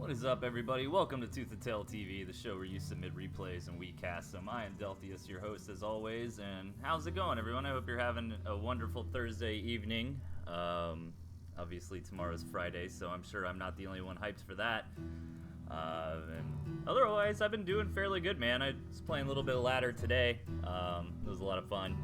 What is up, everybody? Welcome to ToothAndTailTV, the show where you submit replays and we cast them. I am Delthius, your host as always, and how's it going, everyone? I hope you're having a wonderful Thursday evening. Obviously, tomorrow's Friday, so I'm sure I'm not the only one hyped for that. And otherwise, I've been doing fairly good, man. I was playing a little bit of ladder today. It was a lot of fun.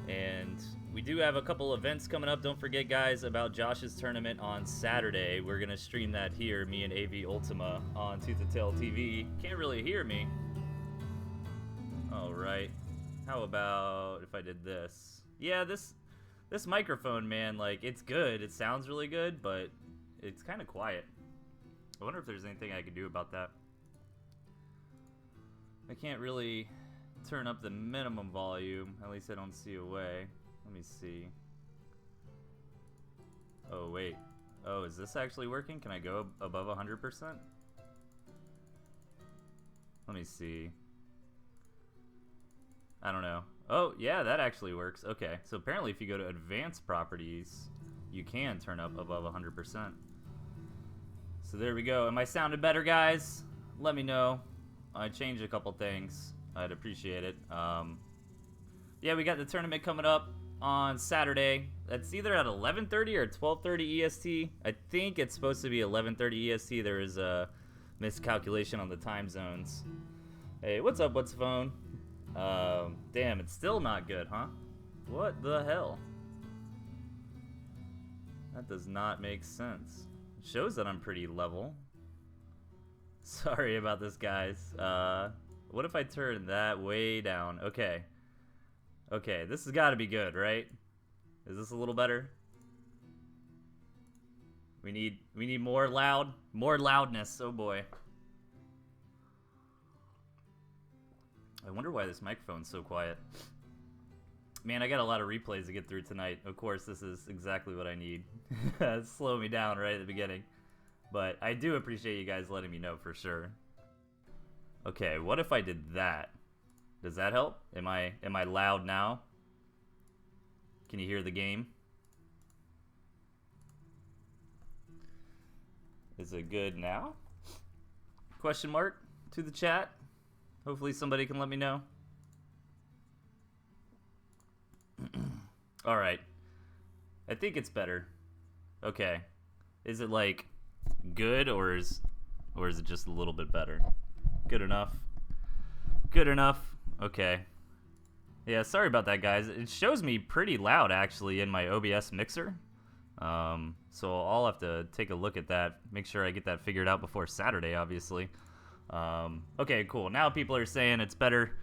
And we do have a couple events coming up. Don't forget, guys, about Josh's tournament on Saturday. We're going to stream that here, me and AV Ultima, on ToothAndTailTV. Can't really hear me. All right. How about if I did this? Yeah, this microphone, man, like, it's good. It sounds really good, but it's kind of quiet. I wonder if there's anything I can do about that. I can't really turn up the minimum volume. At least I don't see a way. Let me see. Oh, wait. Oh, is this actually working? Can I go above 100%? Let me see. I don't know. Oh, yeah, that actually works. Okay, so apparently if you go to advanced properties, you can turn up above 100%. So there we go. Am I sounding better, guys? Let me know. I changed a couple things. I'd appreciate it. Yeah, we got the tournament coming up on Saturday. That's either at 11:30 or 12:30 EST. I think it's supposed to be 11:30 EST. There is a miscalculation on the time zones. Hey, what's up? What's phone? Damn, it's still not good, huh? What the hell? That does not make sense. It shows that I'm pretty level. Sorry about this, guys. What if I turn that way down? Okay. Okay, this has got to be good, right? Is this a little better? We need more loudness. Oh boy. I wonder why this microphone's so quiet. Man, I got a lot of replays to get through tonight. Of course, this is exactly what I need. Slow me down right at the beginning. But I do appreciate you guys letting me know for sure. Okay, what if I did that? Does that help? Am I loud now? Can you hear the game? Is it good now? Question mark to the chat. Hopefully somebody can let me know. All right. I think it's better. Okay. Is it like good or is it just a little bit better? Good enough. Good enough. Okay. Yeah, sorry about that, guys. It shows me pretty loud, actually, in my OBS mixer. So I'll have to take a look at that. Make sure I get that figured out before Saturday, obviously. Okay, cool. Now people are saying it's better.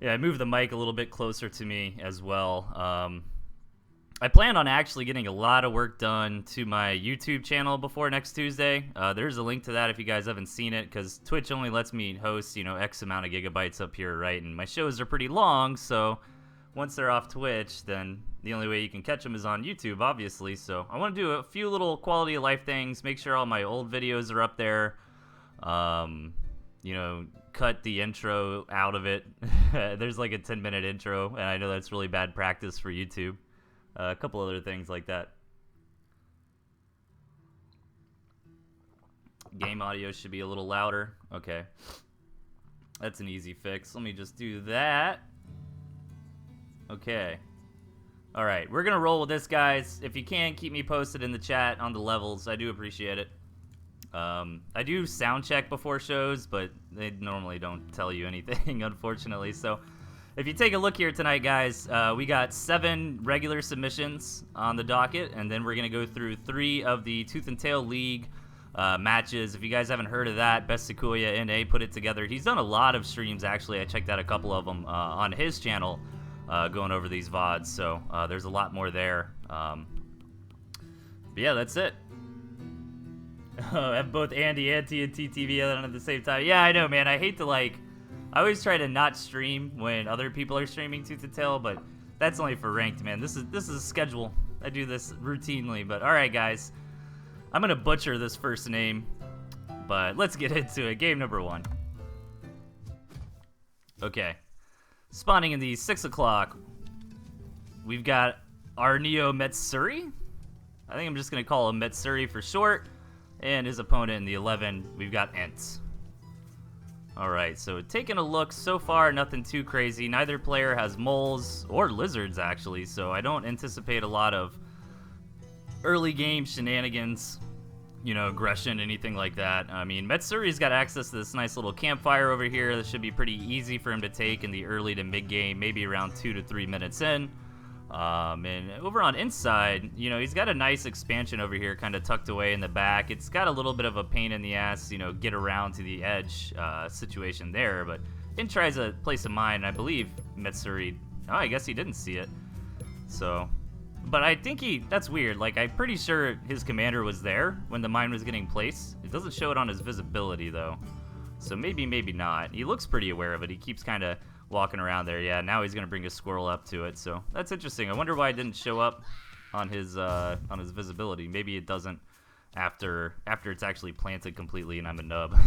Yeah, I moved the mic a little bit closer to me as well. I plan on actually getting a lot of work done to my YouTube channel before next Tuesday. There's a link to that if you guys haven't seen it, because Twitch only lets me host, X amount of gigabytes up here, right? And my shows are pretty long, so once they're off Twitch, then the only way you can catch them is on YouTube, obviously. So I want to do a few little quality of life things, make sure all my old videos are up there. Cut the intro out of it. There's like a 10-minute intro, and I know that's really bad practice for YouTube. A couple other things like that. Game audio should be a little louder. Okay. That's an easy fix. Let me just do that. Okay. Alright, we're going to roll with this, guys. If you can, keep me posted in the chat on the levels. I do appreciate it. I do sound check before shows, but they normally don't tell you anything, unfortunately. So if you take a look here tonight, guys, we got 7 regular submissions on the docket, and then we're going to go through 3 of the Tooth and Tail League matches. If you guys haven't heard of that, Best Sequoia NA put it together. He's done a lot of streams, actually. I checked out a couple of them on his channel going over these VODs, so there's a lot more there. But yeah, that's it. Have both Andy and TnTTV on at the same time. Yeah, I know, man. I hate to, I always try to not stream when other people are streaming Tooth and Tail, but that's only for ranked, man. This is a schedule. I do this routinely, but all right, guys. I'm gonna butcher this first name, but let's get into it. Game number 1. Okay. Spawning in the 6 o'clock, we've got Arneo Metsuri. I think I'm just gonna call him Metsuri for short. And his opponent in the 11, we've got Ents. Alright, so taking a look, so far nothing too crazy. Neither player has moles, or lizards actually, so I don't anticipate a lot of early game shenanigans, you know, aggression, anything like that. I mean, Matsuri's got access to this nice little campfire over here. That should be pretty easy for him to take in the early to mid game, maybe around 2 to 3 minutes in. And over on inside, you know, he's got a nice expansion over here kind of tucked away in the back. It's got a little bit of a pain in the ass, you know, get around to the edge situation there, but Int tries to place a mine, and I believe Matsuri, oh, I guess he didn't see it. So, but I think that's weird. Like, I'm pretty sure his commander was there when the mine was getting placed. It doesn't show it on his visibility, though. So maybe not. He looks pretty aware of it. He keeps kind of walking around there. Yeah, now he's gonna bring a squirrel up to it, so that's interesting. I wonder why it didn't show up on his visibility. Maybe it doesn't after it's actually planted completely and I'm a nub.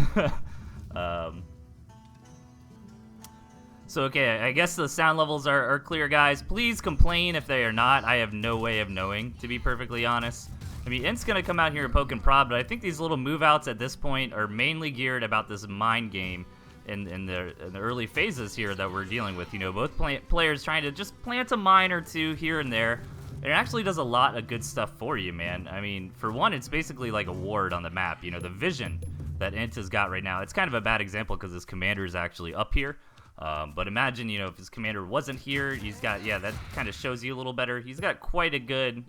So okay, I guess the sound levels are clear, guys. Please complain if they are not. I have no way of knowing, to be perfectly honest. I mean, Int's gonna come out here and poke and prod, but I think these little move outs at this point are mainly geared about this mine game in the early phases here that we're dealing with. You know, both players trying to just plant a mine or two here and there. It actually does a lot of good stuff for you, man. I mean, for one, it's basically like a ward on the map. You know, the vision that Int has got right now, it's kind of a bad example because his commander is actually up here. But imagine, you know, if his commander wasn't here, he's got, yeah, that kind of shows you a little better. He's got quite a good,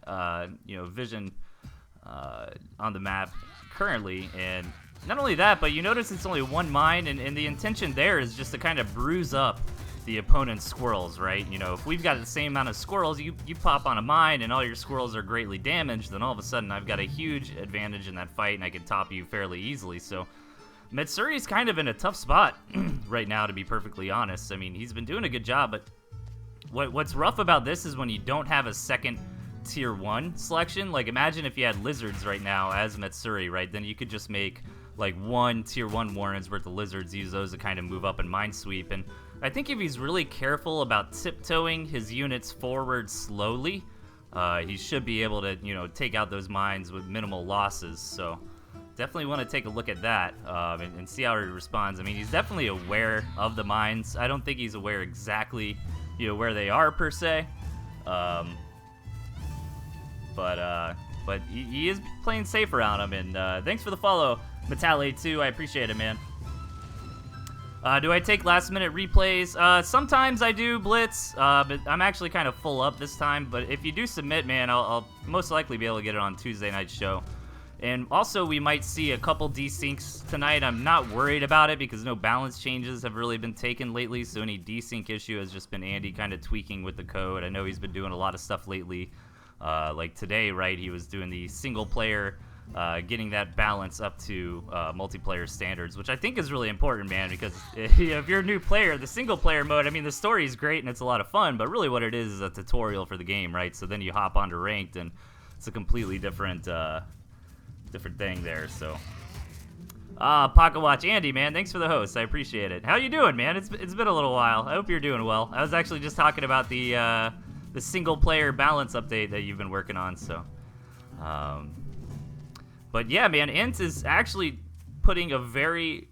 you know, vision on the map currently, and not only that, but you notice it's only one mine, and the intention there is just to kind of bruise up the opponent's squirrels, right? You know, if we've got the same amount of squirrels, you pop on a mine and all your squirrels are greatly damaged, then all of a sudden I've got a huge advantage in that fight and I can top you fairly easily. So Matsuri's kind of in a tough spot right now, to be perfectly honest. I mean, he's been doing a good job, but what's rough about this is when you don't have a second tier 1 selection. Like, imagine if you had lizards right now as Matsuri, right? Then you could just make like one tier 1 warrens worth of lizards, use those to kind of move up and mine sweep. And I think if he's really careful about tiptoeing his units forward slowly, he should be able to, you know, take out those mines with minimal losses. So definitely want to take a look at that and see how he responds. I mean, he's definitely aware of the mines. I don't think he's aware exactly, you know, where they are per se. But he is playing safe around him, and thanks for the follow, Metale2. I appreciate it, man. Do I take last-minute replays? Sometimes I do, Blitz, but I'm actually kind of full up this time. But if you do submit, man, I'll most likely be able to get it on Tuesday night's show. And also, we might see a couple desyncs tonight. I'm not worried about it because no balance changes have really been taken lately, so any desync issue has just been Andy kind of tweaking with the code. I know he's been doing a lot of stuff lately. Like today, right, he was doing the single player, getting that balance up to multiplayer standards, which I think is really important, man, because if you're a new player, the single player mode, I mean, the story is great and it's a lot of fun, but really what it is a tutorial for the game, right? So then you hop onto ranked and it's a completely different thing there. So Pocketwatch Andy, man, thanks for the host. I appreciate it. How you doing, man? It's been a little while. I hope you're doing well. I was actually just talking about the single player balance update that you've been working on. So but yeah, man, Int is actually putting a very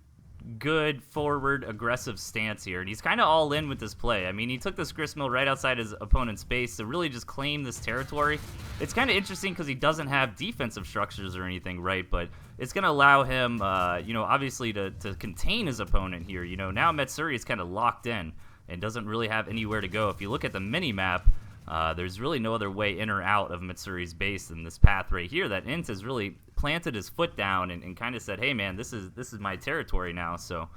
good forward aggressive stance here, and he's kind of all in with this play. I mean, he took this gristmill right outside his opponent's base to really just claim this territory. It's kind of interesting because he doesn't have defensive structures or anything, right? But it's going to allow him, you know, obviously to contain his opponent here. You know, now Matsuri is kind of locked in and doesn't really have anywhere to go. If you look at the mini-map, there's really no other way in or out of Matsuri's base than this path right here that Int has really planted his foot down and kind of said, hey man, this is my territory now. So,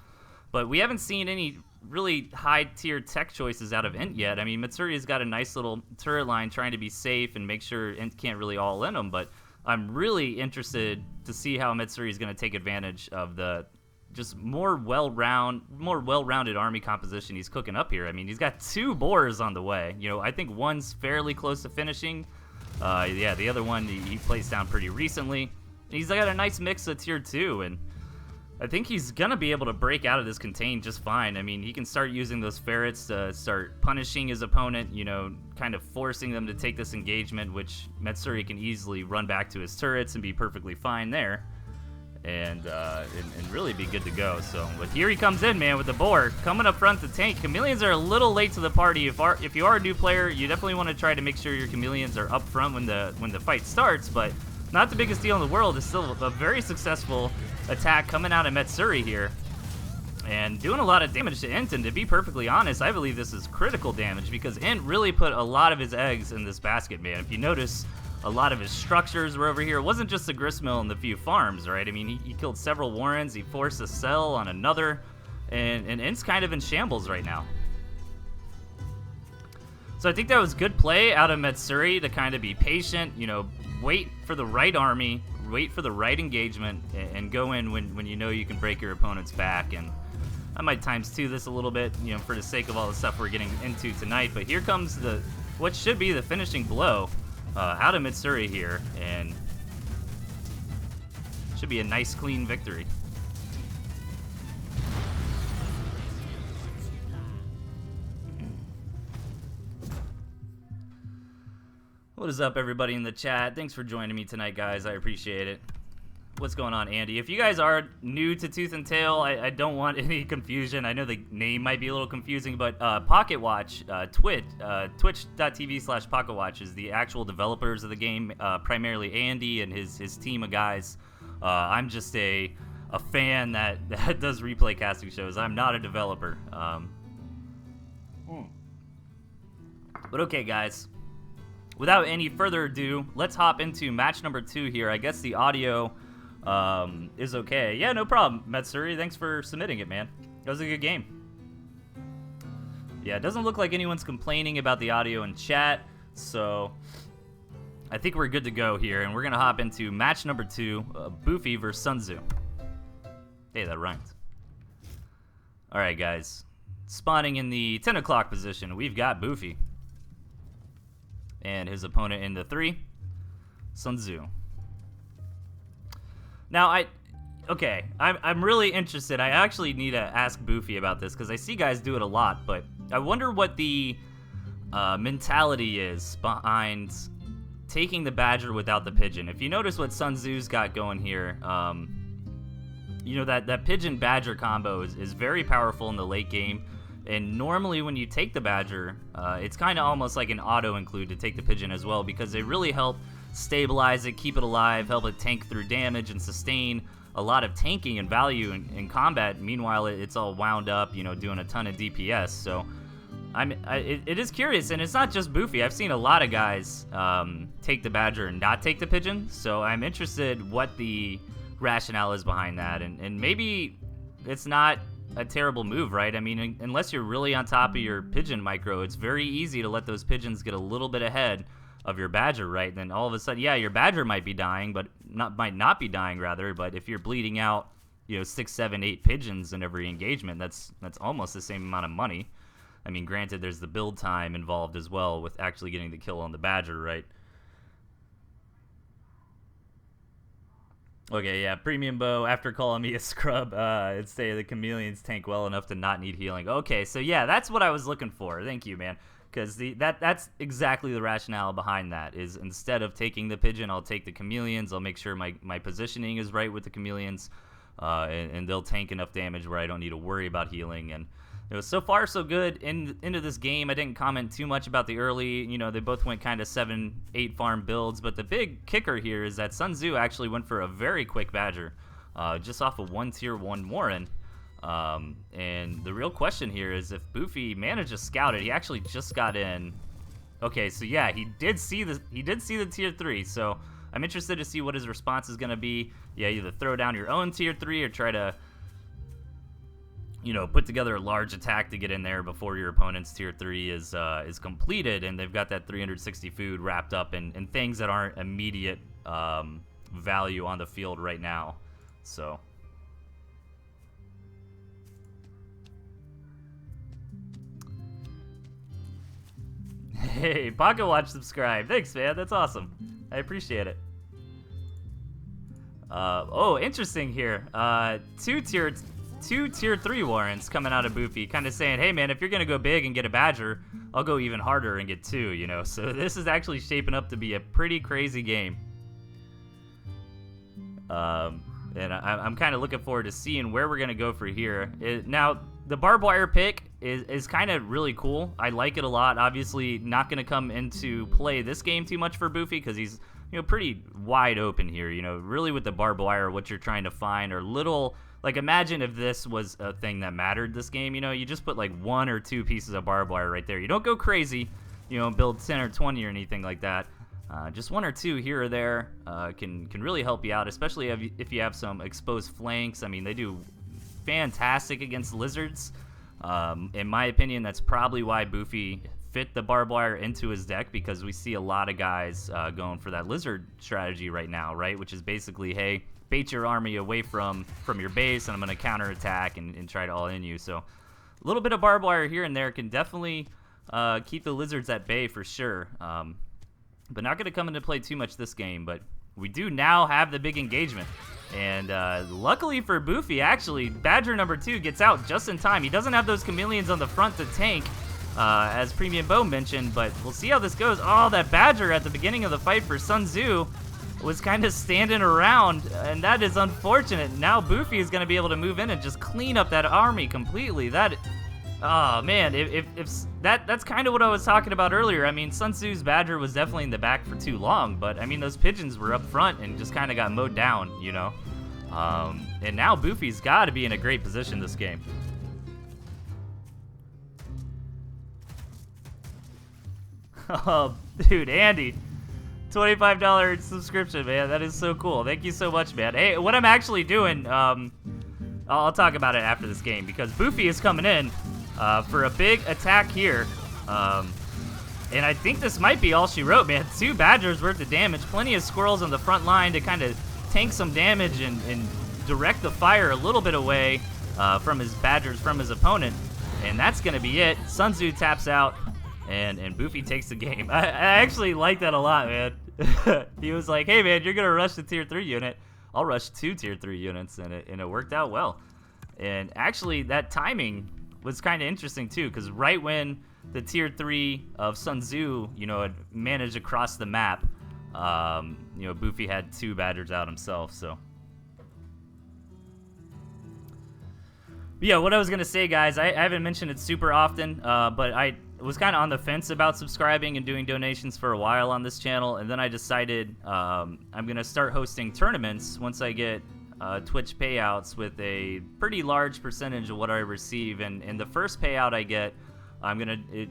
but we haven't seen any really high tier tech choices out of Int yet. I mean, Matsuri's got a nice little turret line trying to be safe and make sure Int can't really all in him, but I'm really interested to see how Matsuri is going to take advantage of the just more well-rounded army composition he's cooking up here. I mean, he's got 2 boars on the way. You know, I think one's fairly close to finishing. Yeah, the other one he placed down pretty recently. He's got a nice mix of tier 2, and I think he's gonna be able to break out of this contain just fine. I mean, he can start using those ferrets to start punishing his opponent, you know, kind of forcing them to take this engagement, which Matsuri can easily run back to his turrets and be perfectly fine there. and really be good to go. So, but here he comes in, man, with the boar coming up front to tank. Chameleons are a little late to the party. If you are a new player, you definitely want to try to make sure your chameleons are up front when the fight starts. But not the biggest deal in the world. It's still a very successful attack coming out of Metsuri here, and doing a lot of damage to Int. And to be perfectly honest, I believe this is critical damage because Int really put a lot of his eggs in this basket, man. If you notice, a lot of his structures were over here. It wasn't just the gristmill and the few farms, right? I mean, he killed several warrens. He forced a cell on another, and Int's kind of in shambles right now. So I think that was good play out of Metsuri to kind of be patient, you know, wait for the right army, wait for the right engagement, and go in when you know you can break your opponent's back. And I might ×2 this a little bit, you know, for the sake of all the stuff we're getting into tonight. But here comes what should be the finishing blow out of Metsuri here, and should be a nice, clean victory. What is up, everybody in the chat? Thanks for joining me tonight, guys. I appreciate it. What's going on, Andy? If you guys are new to Tooth and Tail, I don't want any confusion. I know the name might be a little confusing, but Pocketwatch, twitch.tv/Pocketwatch is the actual developers of the game, primarily Andy and his team of guys. I'm just a fan that does replay casting shows. I'm not a developer. But okay, guys. Without any further ado, let's hop into match number 2 here. I guess the audio is okay. Yeah, no problem, Metsuri. Thanks for submitting it, man. That was a good game. Yeah, it doesn't look like anyone's complaining about the audio in chat, so I think we're good to go here, and we're going to hop into match number 2, Boofy versus Sun Tzu. Hey, that rhymed. All right, guys. Spawning in the 10 o'clock position, we've got Boofy. And his opponent in the 3, Sun Tzu. Now, I'm really interested. I actually need to ask Boofy about this because I see guys do it a lot, but I wonder what the mentality is behind taking the badger without the pigeon. If you notice what Sun Tzu's got going here, you know, that pigeon badger combo is very powerful in the late game. And normally when you take the badger, it's kind of almost like an auto-include to take the pigeon as well, because they really help stabilize it, keep it alive, help it tank through damage, and sustain a lot of tanking and value in combat. Meanwhile, it's all wound up, you know, doing a ton of DPS. So it is curious, and it's not just Boofy. I've seen a lot of guys take the badger and not take the pigeon. So I'm interested what the rationale is behind that, and maybe it's not a terrible move, right? I mean, unless you're really on top of your pigeon micro, it's very easy to let those pigeons get a little bit ahead of your badger, right? Then all of a sudden, yeah, your badger might be dying, but might not be dying rather. But if you're bleeding out, you know, 6, 7, 8 pigeons in every engagement, that's almost the same amount of money. I mean, granted, there's the build time involved as well with actually getting the kill on the badger, right? Okay, yeah, Premium Bow, after calling me a scrub, it'd say the chameleons tank well enough to not need healing. Okay, so yeah, that's what I was looking for. Thank you, man. Because that's exactly the rationale behind that, is instead of taking the pigeon, I'll take the chameleons. I'll make sure my positioning is right with the chameleons, and they'll tank enough damage where I don't need to worry about healing. And it was so far so good into this game. I didn't comment too much about the early. You know, they both went kind of 7, 8 farm builds. But the big kicker here is that Sun Tzu actually went for a very quick badger, just off of 1 tier 1 Warren. And the real question here is if Boofy managed to scout it. He actually just got in. Okay, so yeah, he did see the tier 3. So I'm interested to see what his response is going to be. Yeah, either throw down your own tier 3 or try to, you know, put together a large attack to get in there before your opponent's tier 3 is completed, and they've got that 360 food wrapped up in things that aren't immediate value on the field right now. So hey, Pocketwatch subscribe. Thanks, man. That's awesome. I appreciate it. Oh, interesting here. Two tier 3 warrants coming out of Boofy, kind of saying, hey man, if you're gonna go big and get a badger, I'll go even harder and get 2, you know. So this is actually shaping up to be a pretty crazy game. And I'm kind of looking forward to seeing where we're going to go for here. Now, the barbed wire pick is kind of really cool. I like it a lot. Obviously, not going to come into play this game too much for Boofy because he's, pretty wide open here. Really with the barbed wire, what you're trying to find are little... Like, imagine if this was a thing that mattered this game. You just put, like, 1 or 2 pieces of barbed wire right there. You don't go crazy, build 10 or 20 or anything like that. Just 1 or 2 here or there can really help you out, especially if you have some exposed flanks. I mean, they do fantastic against lizards. In my opinion, that's probably why Boofy fit the barbed wire into his deck, because we see a lot of guys going for that lizard strategy right now, right? Which is basically, hey, bait your army away from your base, and I'm going to counterattack and try to all-in you. So a little bit of barbed wire here and there can definitely keep the lizards at bay for sure. But not going to come into play too much this game, but we do now have the big engagement. And luckily for Boofy, actually, Badger number 2 gets out just in time. He doesn't have those chameleons on the front to tank, as Premium Bo mentioned, but we'll see how this goes. Oh, that Badger at the beginning of the fight for Sun Tzu was kind of standing around, and that is unfortunate. Now Boofy is going to be able to move in and just clean up that army completely. Oh man, if that's kind of what I was talking about earlier. I mean, Sun Tzu's Badger was definitely in the back for too long, but I mean, those pigeons were up front and just kind of got mowed down, and now Boofy's got to be in a great position this game. Oh, dude, Andy, $25 subscription, man. That is so cool. Thank you so much, man. Hey, what I'm actually doing, I'll talk about it after this game, because Boofy is coming in for a big attack here. And I think this might be all she wrote, man. 2 Badgers worth of damage. Plenty of squirrels on the front line to kind of tank some damage and direct the fire a little bit away from his Badgers, from his opponent. And that's going to be it. Sun Tzu taps out, and Boofy takes the game. I actually like that a lot, man. He was like, hey, man, you're going to rush the Tier 3 unit. I'll rush 2 Tier 3 units, and it worked out well. And actually, that timing was kind of interesting, too, because right when the Tier 3 of Sun Tzu, had managed to cross the map, Boofy had 2 Badgers out himself, so. But yeah, what I was going to say, guys, I haven't mentioned it super often, but I was kind of on the fence about subscribing and doing donations for a while on this channel, and then I decided I'm going to start hosting tournaments once I get Twitch payouts with a pretty large percentage of what I receive, and the first payout I get,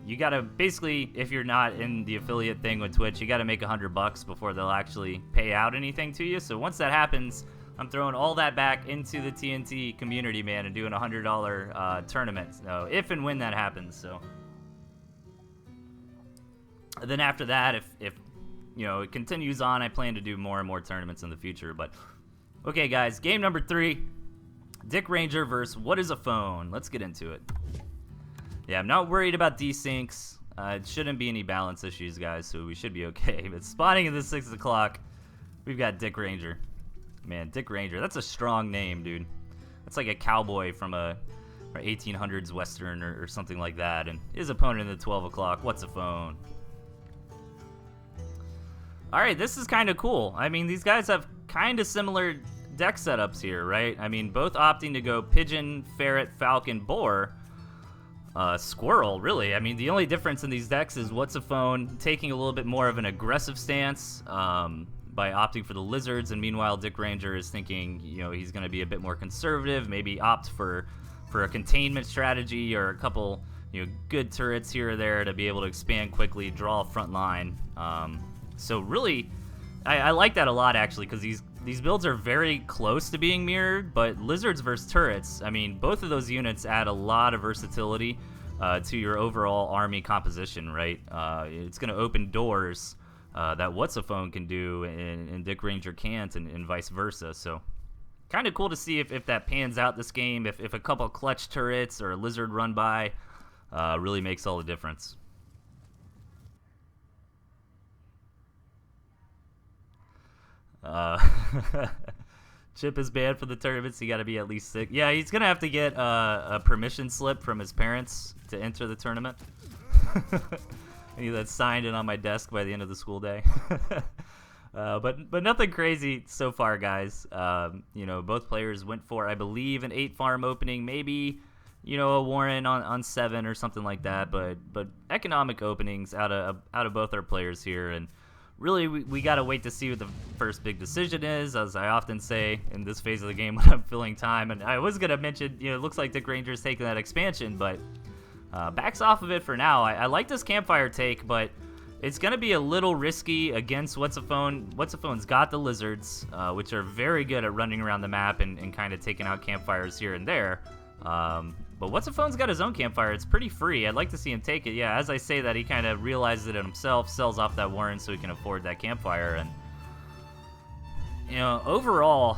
you gotta basically, if you're not in the affiliate thing with Twitch, you gotta make $100 before they'll actually pay out anything to you. So once that happens, I'm throwing all that back into the TnT community, man, and doing a $100 tournament. So if and when that happens, so. And then after that, if it continues on, I plan to do more and more tournaments in the future. But okay, guys, game number 3, Dick Ranger versus What Is a Phone? Let's get into it. Yeah, I'm not worried about desyncs. It shouldn't be any balance issues, guys, so we should be okay. But spawning in the 6 o'clock, we've got Dick Ranger. Man, Dick Ranger, that's a strong name, dude. That's like a cowboy from a 1800s Western or something like that. And his opponent in the 12 o'clock, What's a Phone? Alright, this is kind of cool. I mean, these guys have kind of similar deck setups here, right? I mean, both opting to go Pigeon, Ferret, Falcon, Boar. Squirrel, really. I mean, the only difference in these decks is What's a Phone taking a little bit more of an aggressive stance by opting for the lizards, and meanwhile Dick Ranger is thinking, he's going to be a bit more conservative, maybe opt for a containment strategy or a couple, good turrets here or there to be able to expand quickly, draw a front line. So really, I like that a lot, actually, because these builds are very close to being mirrored, but lizards versus turrets, I mean, both of those units add a lot of versatility to your overall army composition, right? It's going to open doors that What's a Phone can do and Dick Ranger can't, and vice versa. So kind of cool to see if that pans out this game, if a couple clutch turrets or a lizard run by really makes all the difference. Chip is banned for the tournaments. You got to be at least 6. Yeah, he's gonna have to get a permission slip from his parents to enter the tournament. I need that signed in on my desk by the end of the school day. But nothing crazy so far, guys. You know, both players went for, I believe, an 8 farm opening, maybe, you know, a Warren on 7 or something like that. But economic openings out of both our players here, and really we got to wait to see what the first big decision is, as I often say in this phase of the game when I'm filling time. And I was gonna mention, you know, it looks like Dick Ranger's taking that expansion, but backs off of it for now. I like this campfire take, but it's going to be a little risky against What's-A-Phone. What's-A-Phone's got the lizards, which are very good at running around the map and kind of taking out campfires here and there. But What's-A-Phone's got his own campfire. It's pretty free. I'd like to see him take it. Yeah, as I say that, he kind of realizes it himself, sells off that Warren so he can afford that campfire. And, you know, overall,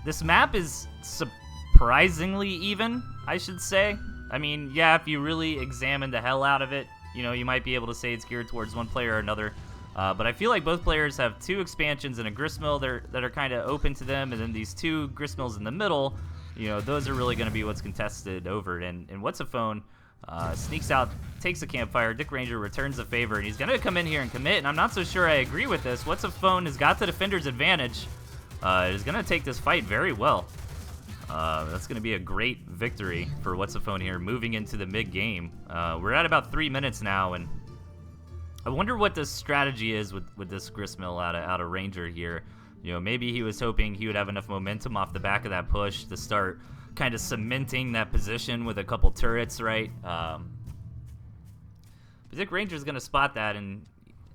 this map is surprisingly even, I should say. I mean, yeah, if you really examine the hell out of it, you know, you might be able to say it's geared towards one player or another. But I feel like both players have 2 expansions and a gristmill that are kind of open to them, and then these 2 gristmills in the middle, you know, those are really going to be what's contested over it. And What's-A-Phone sneaks out, takes a campfire. Dick Ranger returns the favor, and he's going to come in here and commit, and I'm not so sure I agree with this. What's-A-Phone has got the defender's advantage. Is going to take this fight very well. That's going to be a great victory for What's-A-Phone here, moving into the mid-game. We're at about 3 minutes now, and I wonder what the strategy is with this gristmill out of Ranger here. You know, maybe he was hoping he would have enough momentum off the back of that push to start kind of cementing that position with a couple turrets, right? But Dick Ranger's going to spot that, and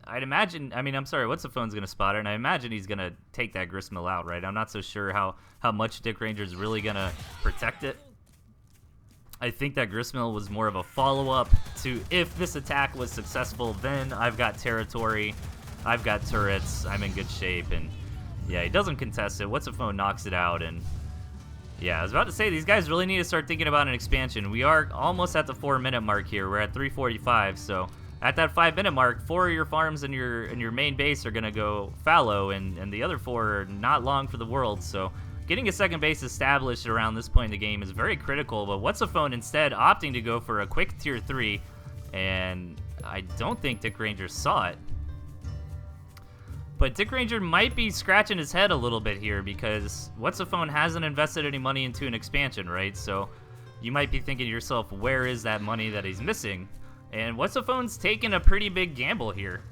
I'd imagine, I mean, I'm sorry, What's-A-Phone's going to spot it, and I imagine he's going to take that gristmill out, right? I'm not so sure how much Dick Ranger's really going to protect it. I think that gristmill was more of a follow-up to, if this attack was successful, then I've got territory, I've got turrets, I'm in good shape, and yeah, he doesn't contest it. What's-A-Phone knocks it out, and yeah, I was about to say, these guys really need to start thinking about an expansion. We are almost at the 4-minute mark here. We're at 3:45, so at that 5-minute mark, 4 of your farms in your main base are going to go fallow, and the other 4 are not long for the world. So getting a second base established around this point in the game is very critical, but What's-A-Phone instead opting to go for a quick tier 3, and I don't think Dick Ranger saw it. But Dick Ranger might be scratching his head a little bit here because What's-A-Phone hasn't invested any money into an expansion, right? So you might be thinking to yourself, where is that money that he's missing? And What's-A-Phone's taking a pretty big gamble here.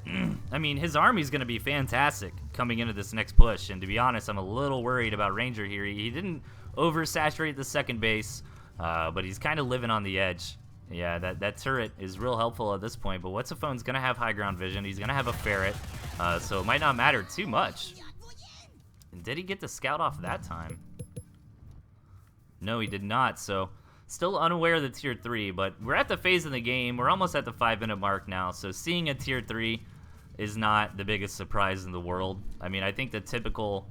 I mean, his army's going to be fantastic coming into this next push. And to be honest, I'm a little worried about Ranger here. He didn't oversaturate the second base, but he's kind of living on the edge. Yeah, that turret is real helpful at this point, but What's-A-Phone's going to have high ground vision. He's going to have a ferret, so it might not matter too much. And did he get the scout off that time? No, he did not, so still unaware of the tier 3, but we're at the phase in the game. We're almost at the 5-minute mark now, so seeing a tier 3 is not the biggest surprise in the world. I mean, I think the typical,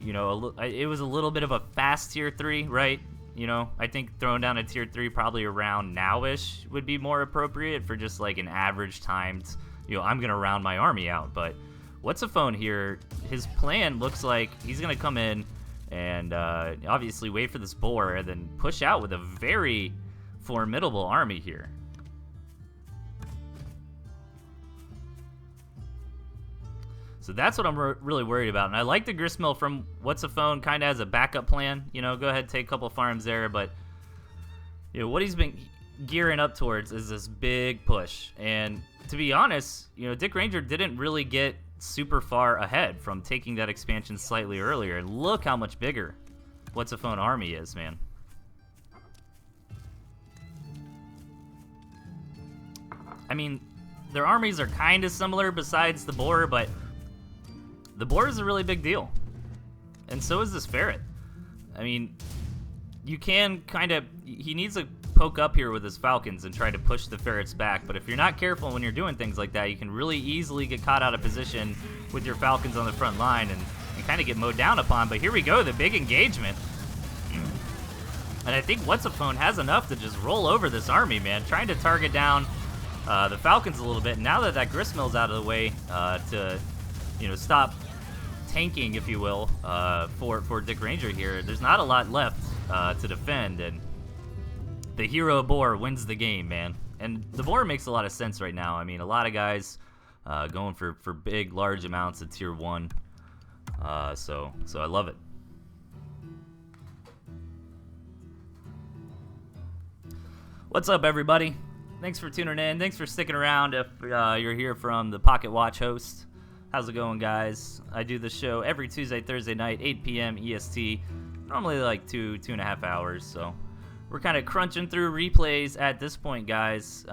you know, it was a little bit of a fast tier 3, right? You know, I think throwing down a tier 3 probably around now-ish would be more appropriate for just like an average timed, you know, I'm going to round my army out. But What's-A-Phone here, his plan looks like he's going to come in and obviously wait for this boar and then push out with a very formidable army here. So that's what I'm really worried about. And I like the gristmill from What's-A-Phone kind of as a backup plan. You know, go ahead, take a couple farms there. But, you know, what he's been gearing up towards is this big push. And to be honest, you know, Dick Ranger didn't really get super far ahead from taking that expansion slightly earlier. And look how much bigger What's-A-Phone army is, man. I mean, their armies are kind of similar besides the boar, but the boar is a really big deal, and so is this ferret. I mean, you can kind of, he needs to poke up here with his falcons and try to push the ferrets back, but if you're not careful when you're doing things like that, you can really easily get caught out of position with your falcons on the front line and kind of get mowed down upon. But here we go, the big engagement. And I think What's-A-Phone has enough to just roll over this army, man, trying to target down the falcons a little bit. Now that gristmill's out of the way to, you know, stop tanking, if you will, for Dick Ranger here, there's not a lot left to defend, and the hero boar wins the game, man. And the boar makes a lot of sense right now. I mean, a lot of guys going for big, large amounts of tier 1. So I love it. What's up, everybody? Thanks for tuning in. Thanks for sticking around if you're here from the Pocketwatch host. How's it going, guys? I do the show every Tuesday, Thursday night, 8 p.m. EST. Normally like 2.5 hours, so we're kind of crunching through replays at this point, guys.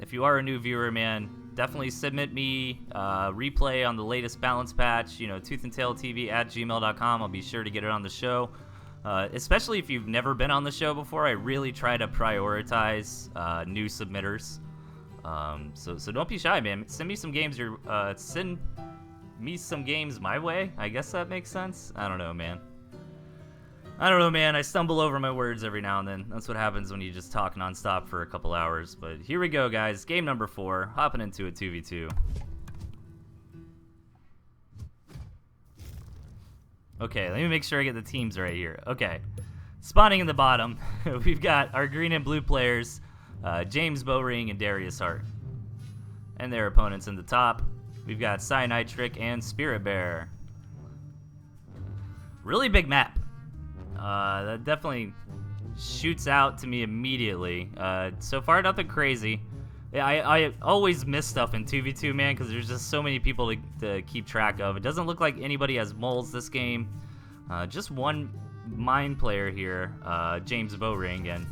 If you are a new viewer, man, definitely submit me replay on the latest balance patch, ToothAndTailTV at gmail.com. I'll be sure to get it on the show. Especially if you've never been on the show before, I really try to prioritize new submitters. So don't be shy, man. Send me some games. Send me some games my way. I guess that makes sense. I don't know, man. I stumble over my words every now and then. That's what happens when you just talk nonstop for a couple hours. But here we go, guys. Game number 4. Hopping into a 2v2. Okay, let me make sure I get the teams right here. Okay, spawning in the bottom, we've got our green and blue players, James Bowring and Darius Hart. And their opponents in the top, we've got Cyanide Trick and Spirit Bear. Really big map. That definitely shoots out to me immediately. So far, nothing crazy. Yeah, I always miss stuff in 2v2, man, because there's just so many people to keep track of. It doesn't look like anybody has moles this game. Just one mine player here, James Bowring, and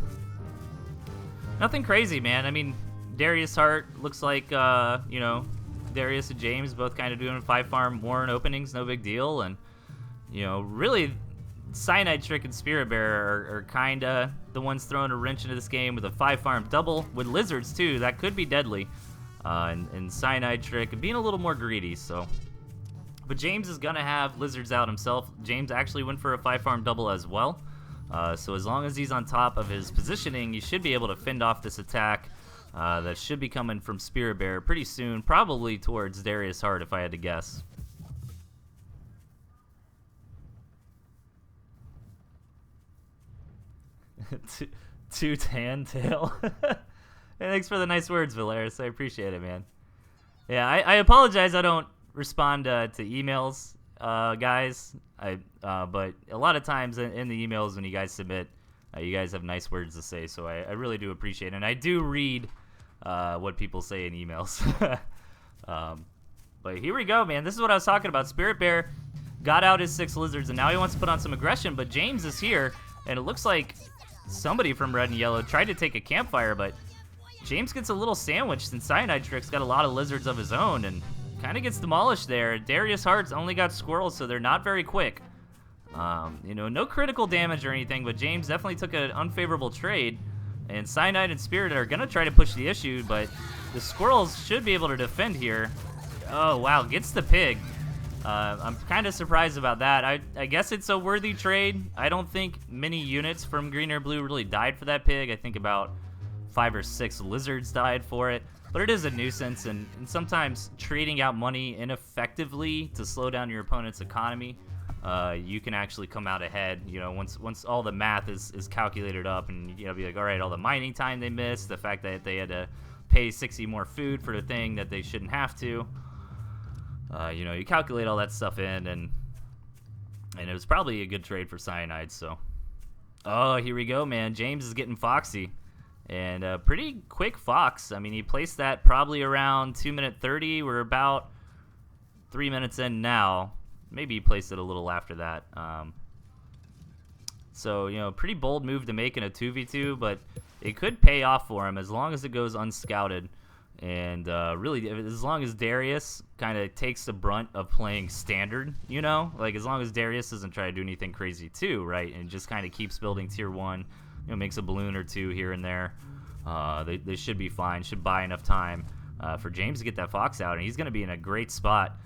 nothing crazy, man. I mean, Darius Hart looks like, Darius and James both kind of doing 5-farm Warren openings, no big deal. And, really, Cyanide Trick and Spirit Bear are kind of the ones throwing a wrench into this game with a 5-farm double with lizards too. That could be deadly. And Cyanide Trick being a little more greedy. But James is gonna have lizards out himself. James actually went for a 5-farm double as well. So as long as he's on top of his positioning, you should be able to fend off this attack that should be coming from Spirit Bear pretty soon, probably towards Darius Hart if I had to guess. Two-tan-tail. Hey, thanks for the nice words, Valeris. I appreciate it, man. Yeah, I apologize I don't respond to emails, guys. But a lot of times in the emails when you guys submit, you guys have nice words to say, so I really do appreciate it. And I do read what people say in emails. But here we go, man. This is what I was talking about. Spirit Bear got out his 6 lizards, and now he wants to put on some aggression, but James is here, and it looks like somebody from Red and Yellow tried to take a campfire, but James gets a little sandwiched since Cyanide Trick's got a lot of lizards of his own and kind of gets demolished there. Darius Hart's only got squirrels, so they're not very quick. No critical damage or anything, but James definitely took an unfavorable trade, and Cyanide and Spirit are going to try to push the issue, but the squirrels should be able to defend here. Oh, wow, gets the pig. I'm kind of surprised about that. I guess it's a worthy trade. I don't think many units from green or blue really died for that pig. I think about 5 or 6 lizards died for it. But it is a nuisance, and sometimes trading out money ineffectively to slow down your opponent's economy, you can actually come out ahead. Once all the math is calculated up, and be like, all right, all the mining time they missed, the fact that they had to pay 60 more food for the thing that they shouldn't have to. You calculate all that stuff in, and it was probably a good trade for Cyanide. So, oh, here we go, man. James is getting foxy, and a pretty quick fox. I mean, he placed that probably around 2:30. We're about 3 minutes in now. Maybe he placed it a little after that. So, pretty bold move to make in a 2v2, but it could pay off for him as long as it goes unscouted. And really, as long as Darius kind of takes the brunt of playing standard, like as long as Darius doesn't try to do anything crazy too, right, and just kind of keeps building tier 1, makes a balloon or 2 here and there, they should be fine, should buy enough time for James to get that fox out, and he's going to be in a great spot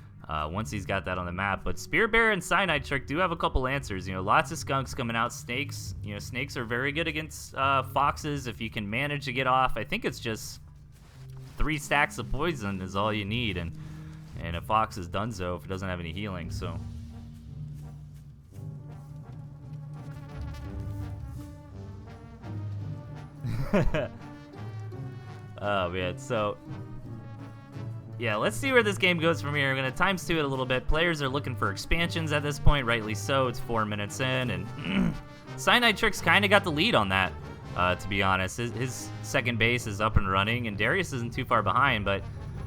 once he's got that on the map. But Spirit Bear and Cyanide Trick do have a couple answers. Lots of skunks coming out. Snakes, snakes are very good against foxes if you can manage to get off. I think it's just 3 stacks of poison is all you need, and a fox is donezo if it doesn't have any healing. So oh man, so yeah, let's see where this game goes from here. I'm going to times 2 it a little bit. Players are looking for expansions at this point, rightly so. It's 4 minutes in, and Cyanide Tricks kind of got the lead on that, to be honest. His second base is up and running, and Darius isn't too far behind, but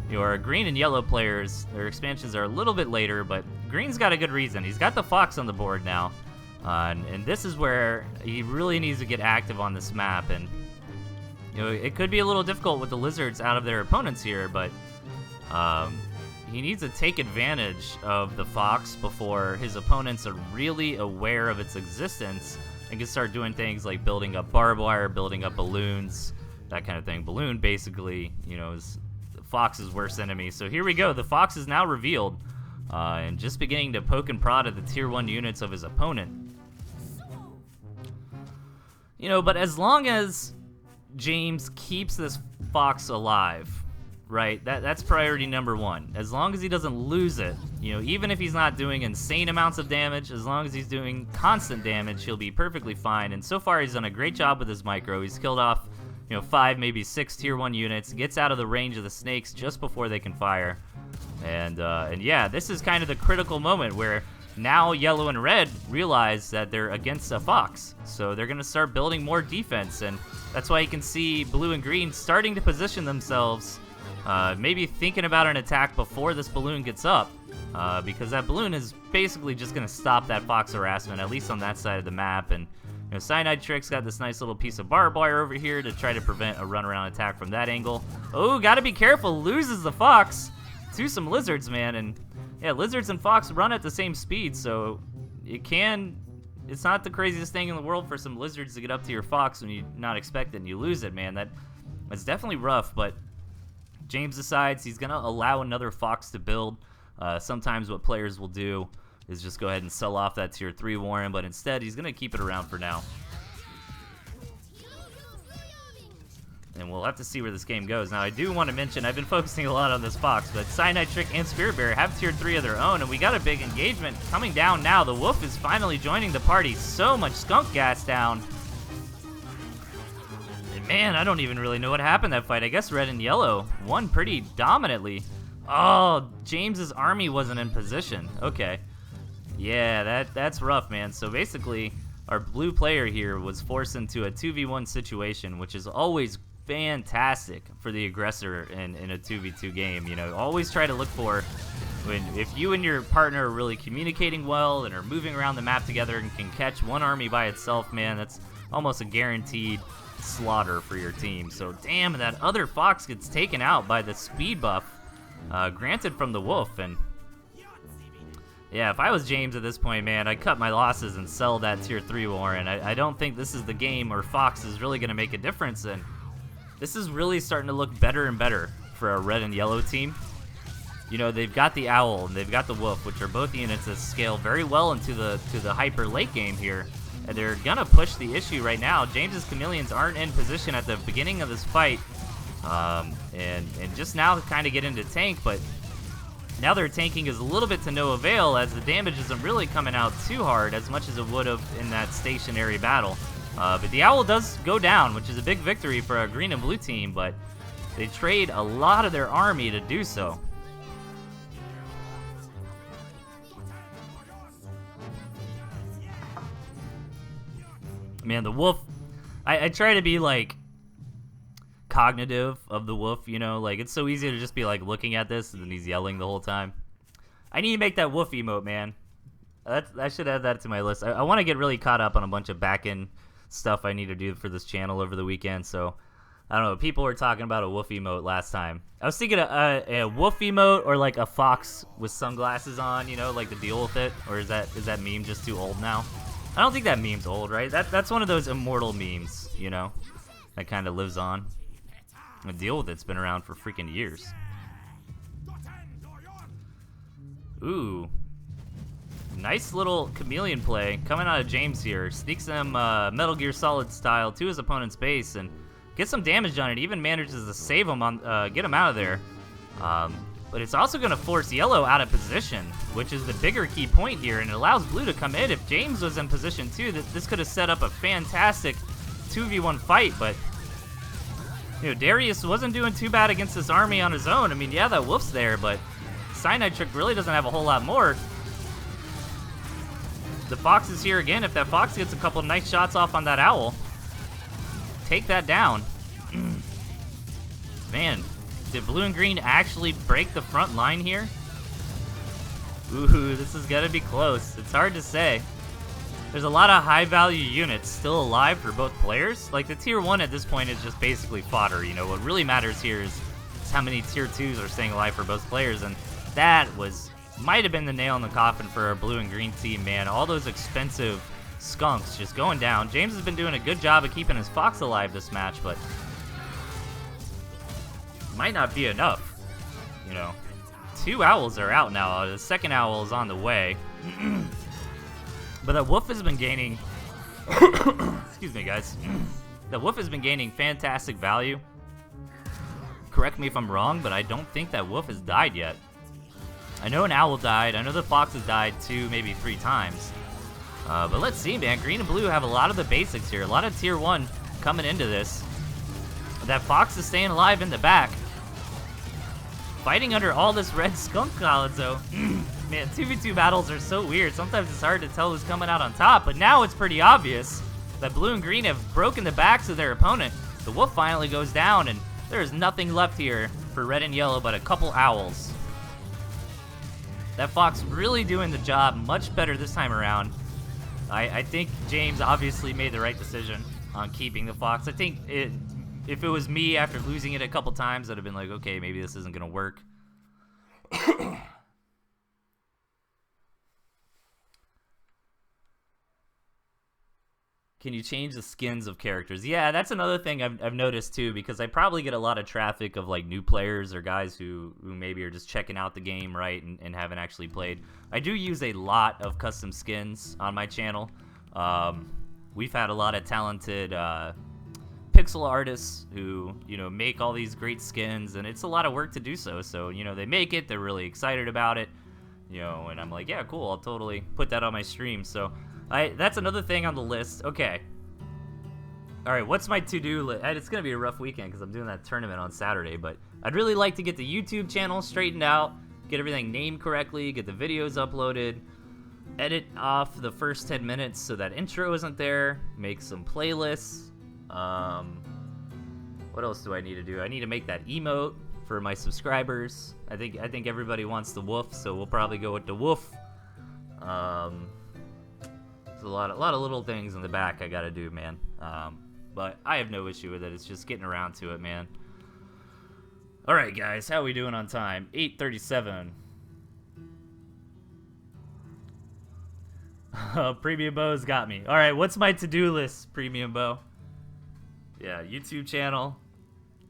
your green and yellow players, their expansions are a little bit later, but green's got a good reason. He's got the Fox on the board now, and this is where he really needs to get active on this map, and you know, it could be a little difficult with the Lizards out of their opponents here, but he needs to take advantage of the Fox before his opponents are really aware of its existence and can start doing things like building up barbed wire, building up balloons, that kind of thing. Balloon basically, you know, is the Fox's worst enemy. So here we go. The Fox is now revealed and just beginning to poke and prod at the tier 1 units of his opponent. You know, but as long as James keeps this Fox alive, right, that's priority number 1. As long as he doesn't lose it, you know, even if he's not doing insane amounts of damage, as long as he's doing constant damage, he'll be perfectly fine. And so far, he's done a great job with his micro. He's killed off, you know, 5, maybe 6 tier 1 units, gets out of the range of the snakes just before they can fire. And yeah, this is kind of the critical moment where now yellow and red realize that they're against a Fox. So they're going to start building more defense, and that's why you can see blue and green starting to position themselves, maybe thinking about an attack before this balloon gets up, because that balloon is basically just going to stop that Fox harassment, at least on that side of the map. And you know, Cyanide Tricks got this nice little piece of barbed wire over here to try to prevent a runaround attack from that angle. Oh, gotta be careful, loses the Fox to some Lizards, man. And yeah, Lizards and Fox run at the same speed, so it's not the craziest thing in the world for some Lizards to get up to your Fox when you not expect it and you lose it, man. That's definitely rough, but James decides he's going to allow another Fox to build. Sometimes what players will do is just go ahead and sell off that tier 3 Warren, but instead he's going to keep it around for now. And we'll have to see where this game goes. Now, I do want to mention, I've been focusing a lot on this Fox, but Cyanide Trick and Spirit Bear have tier 3 of their own, and we got a big engagement coming down now. The Wolf is finally joining the party. So much skunk gas down. And man, I don't even really know what happened that fight. I guess red and yellow won pretty dominantly. Oh, James's army wasn't in position. Okay. Yeah, that's rough, man. So basically, our blue player here was forced into a 2v1 situation, which is always fantastic for the aggressor in a 2v2 game. You know, always try to look for if you and your partner are really communicating well and are moving around the map together and can catch one army by itself, man, that's almost a guaranteed slaughter for your team. So damn, that other Fox gets taken out by the speed buff granted from the Wolf. And yeah, if I was James at this point, man, I'd cut my losses and sell that tier 3 Warren. I don't think this is the game where Fox is really going to make a difference, and this is really starting to look better and better for a red and yellow team. You know, they've got the Owl and they've got the Wolf, which are both units that scale very well into the hyper late game here. And they're gonna push the issue right now. James's Chameleons aren't in position at the beginning of this fight, and just now kind of get into tank, but now their tanking is a little bit to no avail as the damage isn't really coming out too hard as much as it would have in that stationary battle. But the Owl does go down, which is a big victory for a green and blue team, but they trade a lot of their army to do so. Man, the Wolf, I try to be like cognitive of the Wolf, you know, like it's so easy to just be like looking at this and then he's yelling the whole time. I need to make that Wolf emote, man. I should add that to my list. I want to get really caught up on a bunch of back-end stuff I need to do for this channel over the weekend, so I don't know. People were talking about a Wolf emote last time. I was thinking a Wolf emote or like a Fox with sunglasses on, you know, like to deal with it, or is that meme just too old now? I don't think that meme's old, right? That's one of those immortal memes, you know, that kind of lives on. The deal with it's been around for freaking years. Ooh. Nice little chameleon play coming out of James here. Sneaks them Metal Gear Solid style to his opponent's base and gets some damage on it. Even manages to save him on, get him out of there. But it's also going to force yellow out of position, which is the bigger key point here, and it allows blue to come in. If James was in position too, this could have set up a fantastic 2v1 fight, but You know, Darius wasn't doing too bad against this army on his own. I mean, yeah, that wolf's there, but Cyanide Trick really doesn't have a whole lot more. The fox is here again. If that fox gets a couple nice shots off on that owl, take that down. Man, did blue and green actually break the front line here? Ooh, this is gonna be close. It's hard to say. There's a lot of high-value units still alive for both players. Like, the Tier 1 at this point is just basically fodder, you know. What really matters here is how many Tier 2s are staying alive for both players, and that might have been the nail in the coffin for our blue and green team, man. All those expensive skunks just going down. James has been doing a good job of keeping his fox alive this match, but might not be enough, you know. 2 owls are out now. The second owl is on the way. But that wolf has been gaining... Excuse me, guys. That wolf has been gaining fantastic value. Correct me if I'm wrong, but I don't think that wolf has died yet. I know an owl died. I know the fox has died 2, maybe 3 times. But let's see, man. Green and blue have a lot of the basics here. A lot of Tier 1 coming into this. That fox is staying alive in the back. Fighting under all this red skunk clouds, though. Man, 2v2 battles are so weird. Sometimes it's hard to tell who's coming out on top, but now it's pretty obvious that blue and green have broken the backs of their opponent. The wolf finally goes down, and there is nothing left here for red and yellow but a couple owls. That fox really doing the job much better this time around. I think James obviously made the right decision on keeping the fox. I think if it was me after losing it a couple times, I'd have been like, okay, maybe this isn't going to work. Can you change the skins of characters? Yeah, that's another thing I've noticed too, because I probably get a lot of traffic of like new players or guys who maybe are just checking out the game, right, and haven't actually played. I do use a lot of custom skins on my channel. We've had a lot of talented pixel artists who, you know, make all these great skins, and it's a lot of work to do so. So, you know, they make it, they're really excited about it, you know, and I'm like, yeah, cool, I'll totally put that on my stream. So that's another thing on the list. Okay. All right, what's my to-do list? It's going to be a rough weekend because I'm doing that tournament on Saturday, but I'd really like to get the YouTube channel straightened out, get everything named correctly, get the videos uploaded, edit off the first 10 minutes so that intro isn't there, make some playlists. What else do I need to do? I need to make that emote for my subscribers. I think everybody wants the wolf, so we'll probably go with the wolf. There's a lot of little things in the back I gotta do, man. But I have no issue with it. It's just getting around to it, man. All right, guys, how are we doing on time? 8:37. Premium Bo's got me. All right, what's my to-do list, Premium Bo? Yeah, YouTube channel,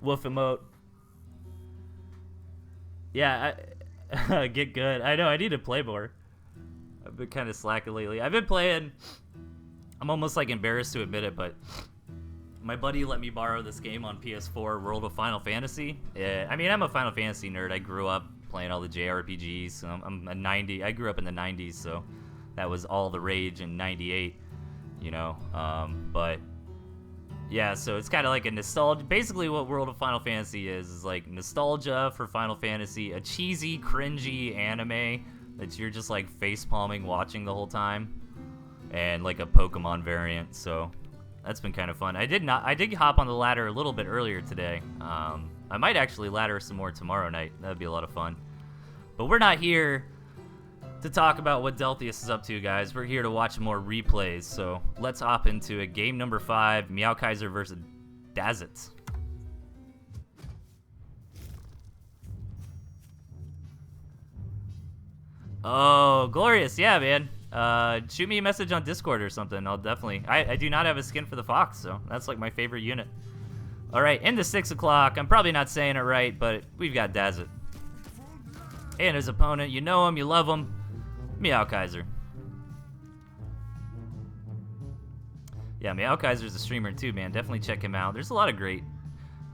wolf emote. Yeah, get good. I know, I need to play more. I've been kind of slacking lately. I've been playing, I'm almost like embarrassed to admit it, but my buddy let me borrow this game on PS4, World of Final Fantasy. I mean, I'm a Final Fantasy nerd. I grew up playing all the JRPGs. So I grew up in the 90s, so that was all the rage in 98, you know. But yeah, so it's kind of like a nostalgia. Basically what World of Final Fantasy is like nostalgia for Final Fantasy, a cheesy, cringy anime that you're just like face palming watching the whole time, and like a Pokemon variant. So that's been kind of fun. I did hop on the ladder a little bit earlier today. I might actually ladder some more tomorrow night. That'd be a lot of fun. But we're not here to talk about what Delthius is up to, guys. We're here to watch more replays. So let's hop into it. Game number 5, Meowkaiser versus Dazit. Oh, glorious. Yeah, man. Shoot me a message on Discord or something. I'll definitely... I do not have a skin for the Fox, so that's like my favorite unit. Alright, into 6 o'clock. I'm probably not saying it right, but we've got Dazit. And his opponent, you know him, you love him, Meowkaiser. Yeah, Meowkaiser's a streamer too, man. Definitely check him out. There's a lot of great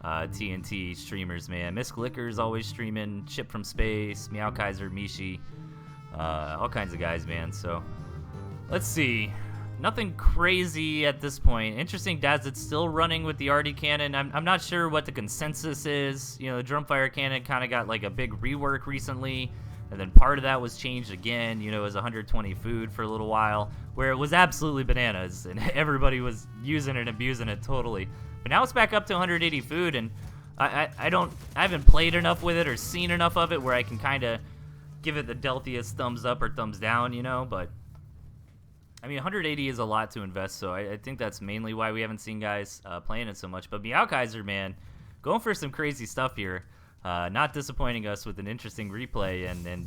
TnT streamers, man. Miss Glicker's always streaming, Chip from Space, Meowkaiser, Mishi, all kinds of guys, man. So, let's see. nothing crazy at this point. Interesting, Dazit's still running with the RD cannon. I'm not sure what the consensus is. You know, the Drumfire cannon kind of got like a big rework recently, and then part of that was changed again. You know, it was 120 food for a little while, where it was absolutely bananas, and everybody was using it and abusing it totally. But now it's back up to 180 food, and I haven't played enough with it or seen enough of it where I can kind of give it the Delthius thumbs up or thumbs down, you know, but I mean, 180 is a lot to invest, so I think that's mainly why we haven't seen guys playing it so much. But Meowkaiser, man, going for some crazy stuff here, not disappointing us with an interesting replay, and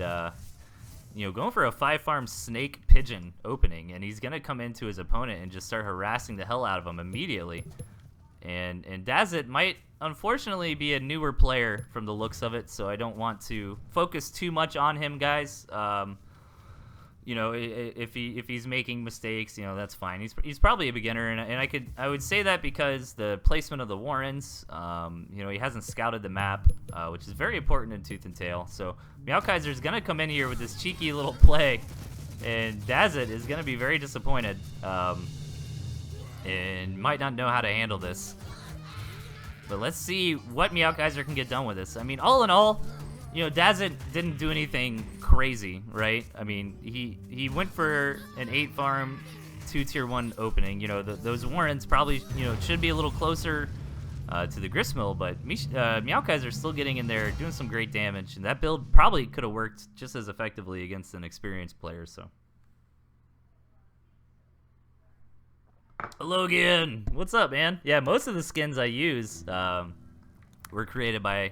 you know, going for a 5-farm snake pigeon opening, and he's gonna come into his opponent and just start harassing the hell out of him immediately. And Dazit might unfortunately be a newer player from the looks of it, so I don't want to focus too much on him, guys. You know, if he's making mistakes, you know, that's fine. He's probably a beginner, and I would say that because the placement of the Warrens, you know, he hasn't scouted the map, which is very important in Tooth and Tail. So Meowkaiser's gonna come in here with this cheeky little play, and Dazit is gonna be very disappointed, and might not know how to handle this. But let's see what Meowkaiser can get done with this. I mean, all in all, you know, Dazit didn't do anything crazy, right? I mean, he went for an 8-farm, 2 tier 1 opening. You know, those Warrens probably, you know, should be a little closer to the Gristmill, but Meowkaiser's still getting in there, doing some great damage, and that build probably could have worked just as effectively against an experienced player, so. Logan, what's up, man? Yeah, most of the skins I use were created by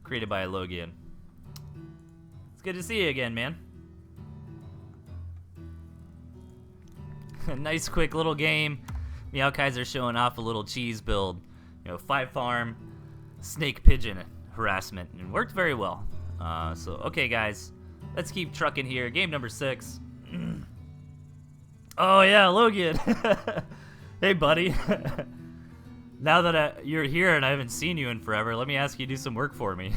Logan. It's good to see you again, man. Nice quick little game. Meowkaiser showing off a little cheese build. You know, 5-farm snake pigeon harassment, and worked very well. So okay, guys, let's keep trucking here. Game number 6. Oh yeah, Logan. Hey, buddy. Now that you're here and I haven't seen you in forever, let me ask you to do some work for me.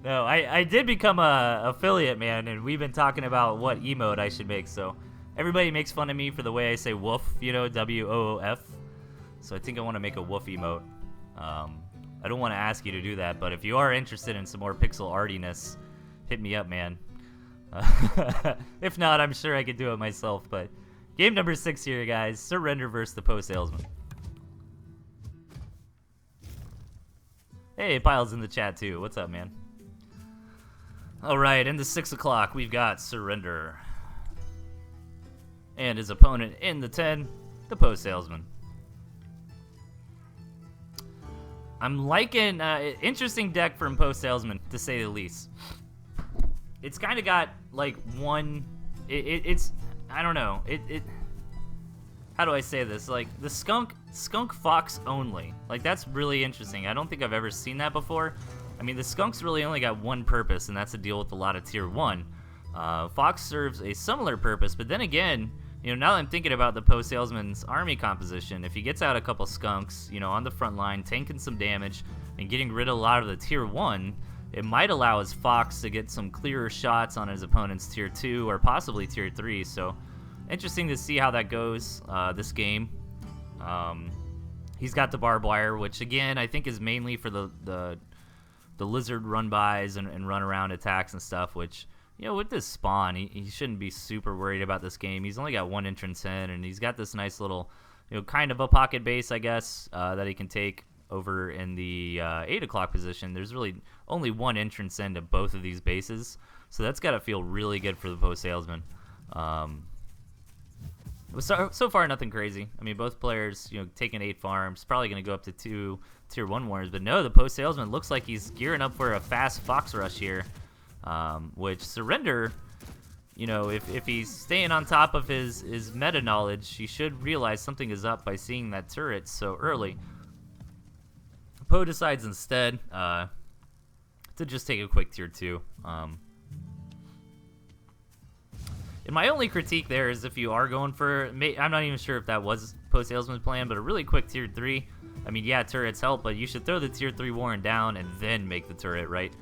No, I did become a affiliate, man, and we've been talking about what emote I should make. So everybody makes fun of me for the way I say woof, you know, W-O-O-F. So I think I want to make a woof emote. I don't want to ask you to do that, but if you are interested in some more pixel artiness, hit me up, man. If not, I'm sure I could do it myself. But game number 6 here, guys. Surrender versus the Post Salesman. Hey, Piles in the chat too. What's up, man? Alright, in the 6 o'clock, we've got Surrender. And his opponent in the 10, the Post Salesman. I'm liking interesting deck from Post Salesman, to say the least. It's kind of got like one. It's I don't know. How do I say this? Like the skunk fox only. Like that's really interesting. I don't think I've ever seen that before. I mean, the skunk's really only got one purpose, and that's to deal with a lot of tier 1. Fox serves a similar purpose, but then again, you know, now that I'm thinking about the Post Salesman's army composition, if he gets out a couple skunks, you know, on the front line, tanking some damage, and getting rid of a lot of the tier 1, it might allow his Fox to get some clearer shots on his opponent's tier 2 or possibly tier 3. So, interesting to see how that goes this game. He's got the barbed wire, which again I think is mainly for the lizard run-bys and run-around attacks and stuff, which, you know, with this spawn, he shouldn't be super worried about this game. He's only got one entrance in, and he's got this nice little, you know, kind of a pocket base, I guess, that he can take over in the 8 o'clock position. There's really only one entrance into both of these bases, so that's got to feel really good for the Post Salesman. So far, nothing crazy. I mean, both players, you know, taking 8 farms, probably going to go up to 2 tier 1 warriors, but no, the Post Salesman looks like he's gearing up for a fast Fox rush here, which Surrender, you know, if he's staying on top of his meta knowledge, he should realize something is up by seeing that turret so early. Poe decides instead to just take a quick tier 2. And my only critique there is if you are going for, I'm not even sure if that was Post Salesman's plan, but a really quick tier 3. I mean, yeah, turrets help, but you should throw the tier 3 Warren down and then make the turret, right?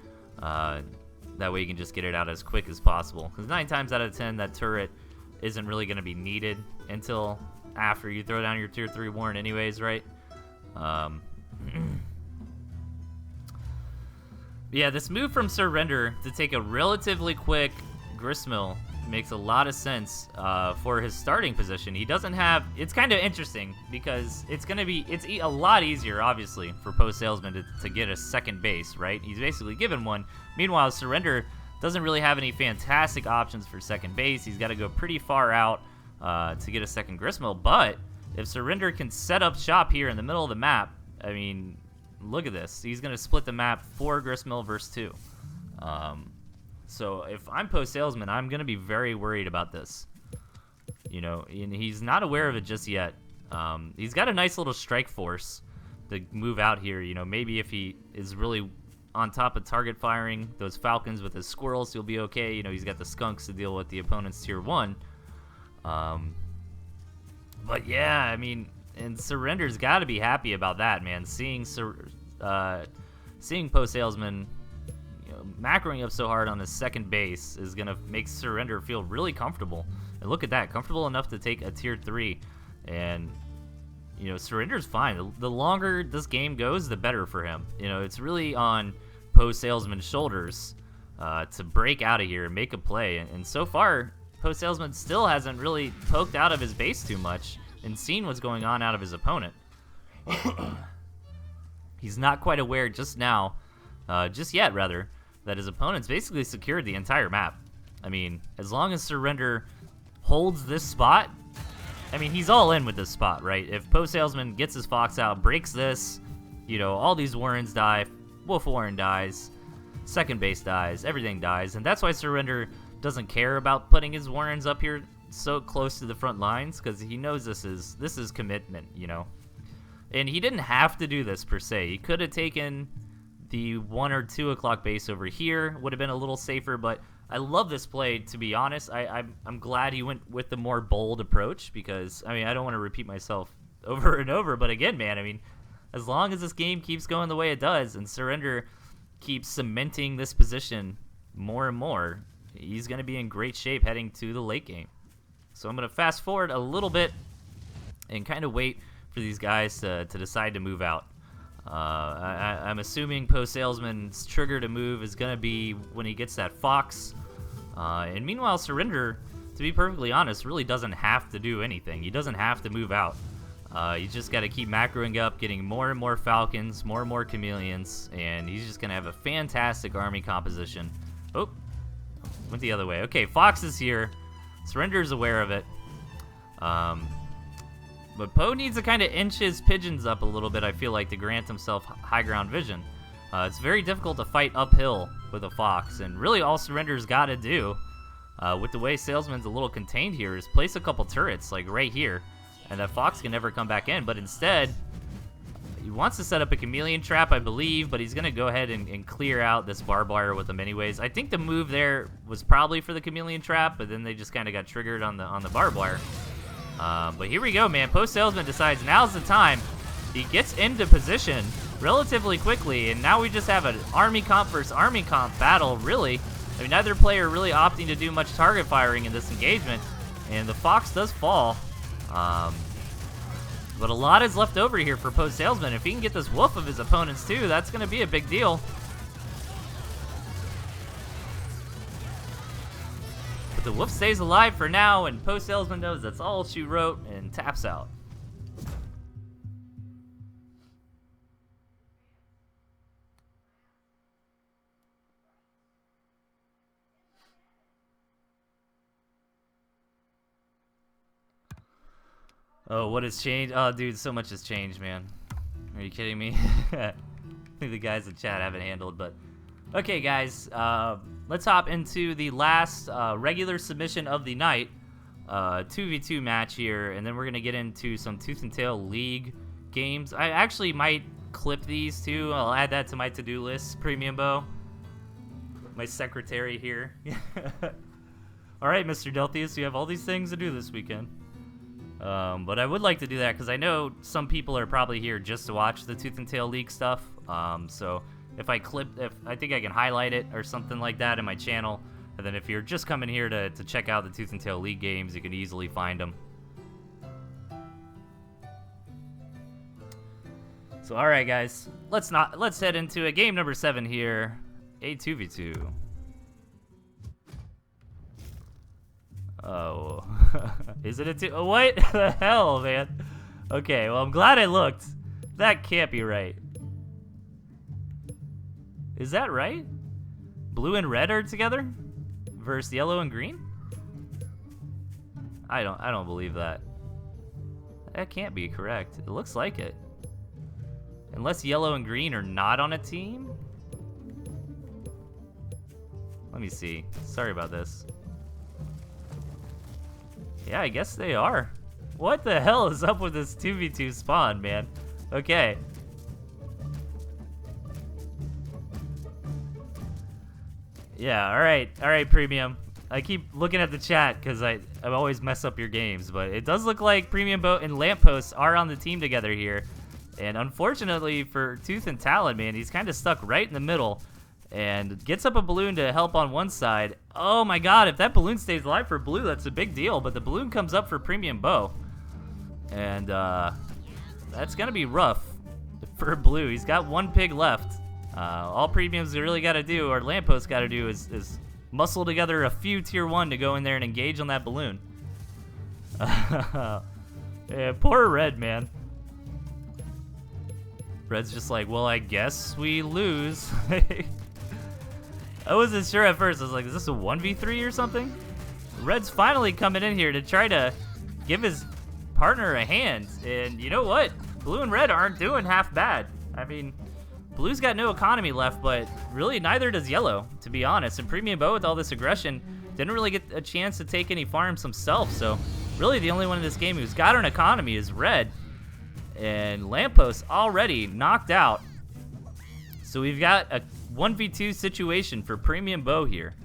That way you can just get it out as quick as possible. Because 9 times out of 10, that turret isn't really going to be needed until after you throw down your tier 3 warrant anyways, right? Yeah, this move from Surrender to take a relatively quick Gristmill makes a lot of sense for his starting position. He doesn't have... It's kind of interesting because it's going to be... It's a lot easier, obviously, for Post Salesman to get a second base, right? He's basically given one. Meanwhile, Surrender doesn't really have any fantastic options for second base. He's got to go pretty far out to get a second Gristmill. But if Surrender can set up shop here in the middle of the map, I mean, look at this. He's going to split the map 4 Gristmill versus 2. So if I'm Post Salesman, I'm going to be very worried about this. You know, and he's not aware of it just yet. He's got a nice little strike force to move out here. You know, maybe if he is really on top of target firing those Falcons with his squirrels, he'll be okay. You know, he's got the skunks to deal with the opponent's tier 1. But yeah, I mean, and Surrender's got to be happy about that, man. Seeing Post Salesman macroing up so hard on his second base is going to make Surrender feel really comfortable. And look at that, comfortable enough to take a tier 3. And, you know, Surrender's fine. The longer this game goes, the better for him. You know, it's really on Post Salesman's shoulders to break out of here and make a play. And so far, Post Salesman still hasn't really poked out of his base too much and seen what's going on out of his opponent. He's not quite aware just yet, that his opponent's basically secured the entire map. I mean, as long as Surrender holds this spot, I mean, he's all in with this spot, right? If Post Salesman gets his Fox out, breaks this, you know, all these Warrens die, Wolf Warren dies, second base dies, everything dies, and that's why Surrender doesn't care about putting his Warrens up here so close to the front lines, because he knows this is commitment, you know? And he didn't have to do this, per se. He could have taken the 1 or 2 o'clock base over here, would have been a little safer, but I love this play, to be honest. I'm glad he went with the more bold approach because, I mean, I don't want to repeat myself over and over, but again, man, I mean, as long as this game keeps going the way it does and Surrender keeps cementing this position more and more, he's going to be in great shape heading to the late game. So I'm going to fast forward a little bit and kind of wait for these guys to decide to move out. I'm assuming Post Salesman's trigger to move is going to be when he gets that Fox. And meanwhile, Surrender, to be perfectly honest, really doesn't have to do anything. He doesn't have to move out. You just got to keep macroing up, getting more and more Falcons, more and more Chameleons, and he's just going to have a fantastic army composition. Oh, went the other way. Okay, Fox is here. Surrender's aware of it. But Poe needs to kind of inch his pigeons up a little bit, I feel like, to grant himself high ground vision. It's very difficult to fight uphill with a Fox, and really all Surrender's got to do, with the way Salesman's a little contained here, is place a couple turrets, like right here, and that Fox can never come back in. But instead, he wants to set up a Chameleon trap, I believe, but he's going to go ahead and clear out this barbed wire with them anyways. I think the move there was probably for the Chameleon trap, but then they just kind of got triggered on the barbed wire. But here we go, man. Post Salesman decides now's the time. He gets into position relatively quickly, and now we just have an army comp versus army comp battle, really. I mean, neither player really opting to do much target firing in this engagement, and the Fox does fall. But a lot is left over here for Post Salesman. If he can get this wolf of his opponents too, that's going to be a big deal. But the wolf stays alive for now, and Post Salesman knows that's all she wrote and taps out. Oh, what has changed? Oh, dude, so much has changed, man. Are you kidding me? I think the guys in chat haven't handled, but... Okay, guys, let's hop into the last regular submission of the night. 2v2 match here, and then we're going to get into some Tooth and Tail League games. I actually might clip these, too. I'll add that to my to-do list, Premium Bow. My secretary here. All right, Mr. Delthius, you have all these things to do this weekend. But I would like to do that because I know some people are probably here just to watch the Tooth and Tail League stuff. So if I think I can highlight it or something like that in my channel, And then if you're just coming here to check out the Tooth and Tail League games, you can easily find them. So all right, guys, let's head into a game number 7 here, a 2v2. Oh, is it a 2? What the hell, man? Okay, well, I'm glad I looked. That can't be right. Is that right? Blue and red are together versus yellow and green? I don't believe that. That can't be correct. It looks like it. Unless yellow and green are not on a team? Let me see. Sorry about this. Yeah, I guess they are. What the hell is up with this 2v2 spawn, man? Okay. Yeah, alright, Premium. I keep looking at the chat because I always mess up your games, but it does look like Premium Boat and Lamppost are on the team together here. And unfortunately for Tooth and Talon, man, he's kind of stuck right in the middle and gets up a balloon to help on one side. Oh my god, if that balloon stays alive for Blue, that's a big deal, but the balloon comes up for Premium Bow. And that's going to be rough for Blue. He's got 1 pig left. All Premiums really got to do, or Lamppost got to do, is muscle together a few tier 1 to go in there and engage on that balloon. Yeah, poor Red, man. Red's just like, well, I guess we lose. I wasn't sure at first. I was like, is this a 1v3 or something? Red's finally coming in here to try to give his partner a hand. And you know what? Blue and Red aren't doing half bad. I mean, Blue's got no economy left, but really neither does Yellow, to be honest. And Premium Bow, with all this aggression, didn't really get a chance to take any farms himself. So really the only one in this game who's got an economy is Red. And Lamppost already knocked out. So we've got a 1v2 situation for Premium Bow here.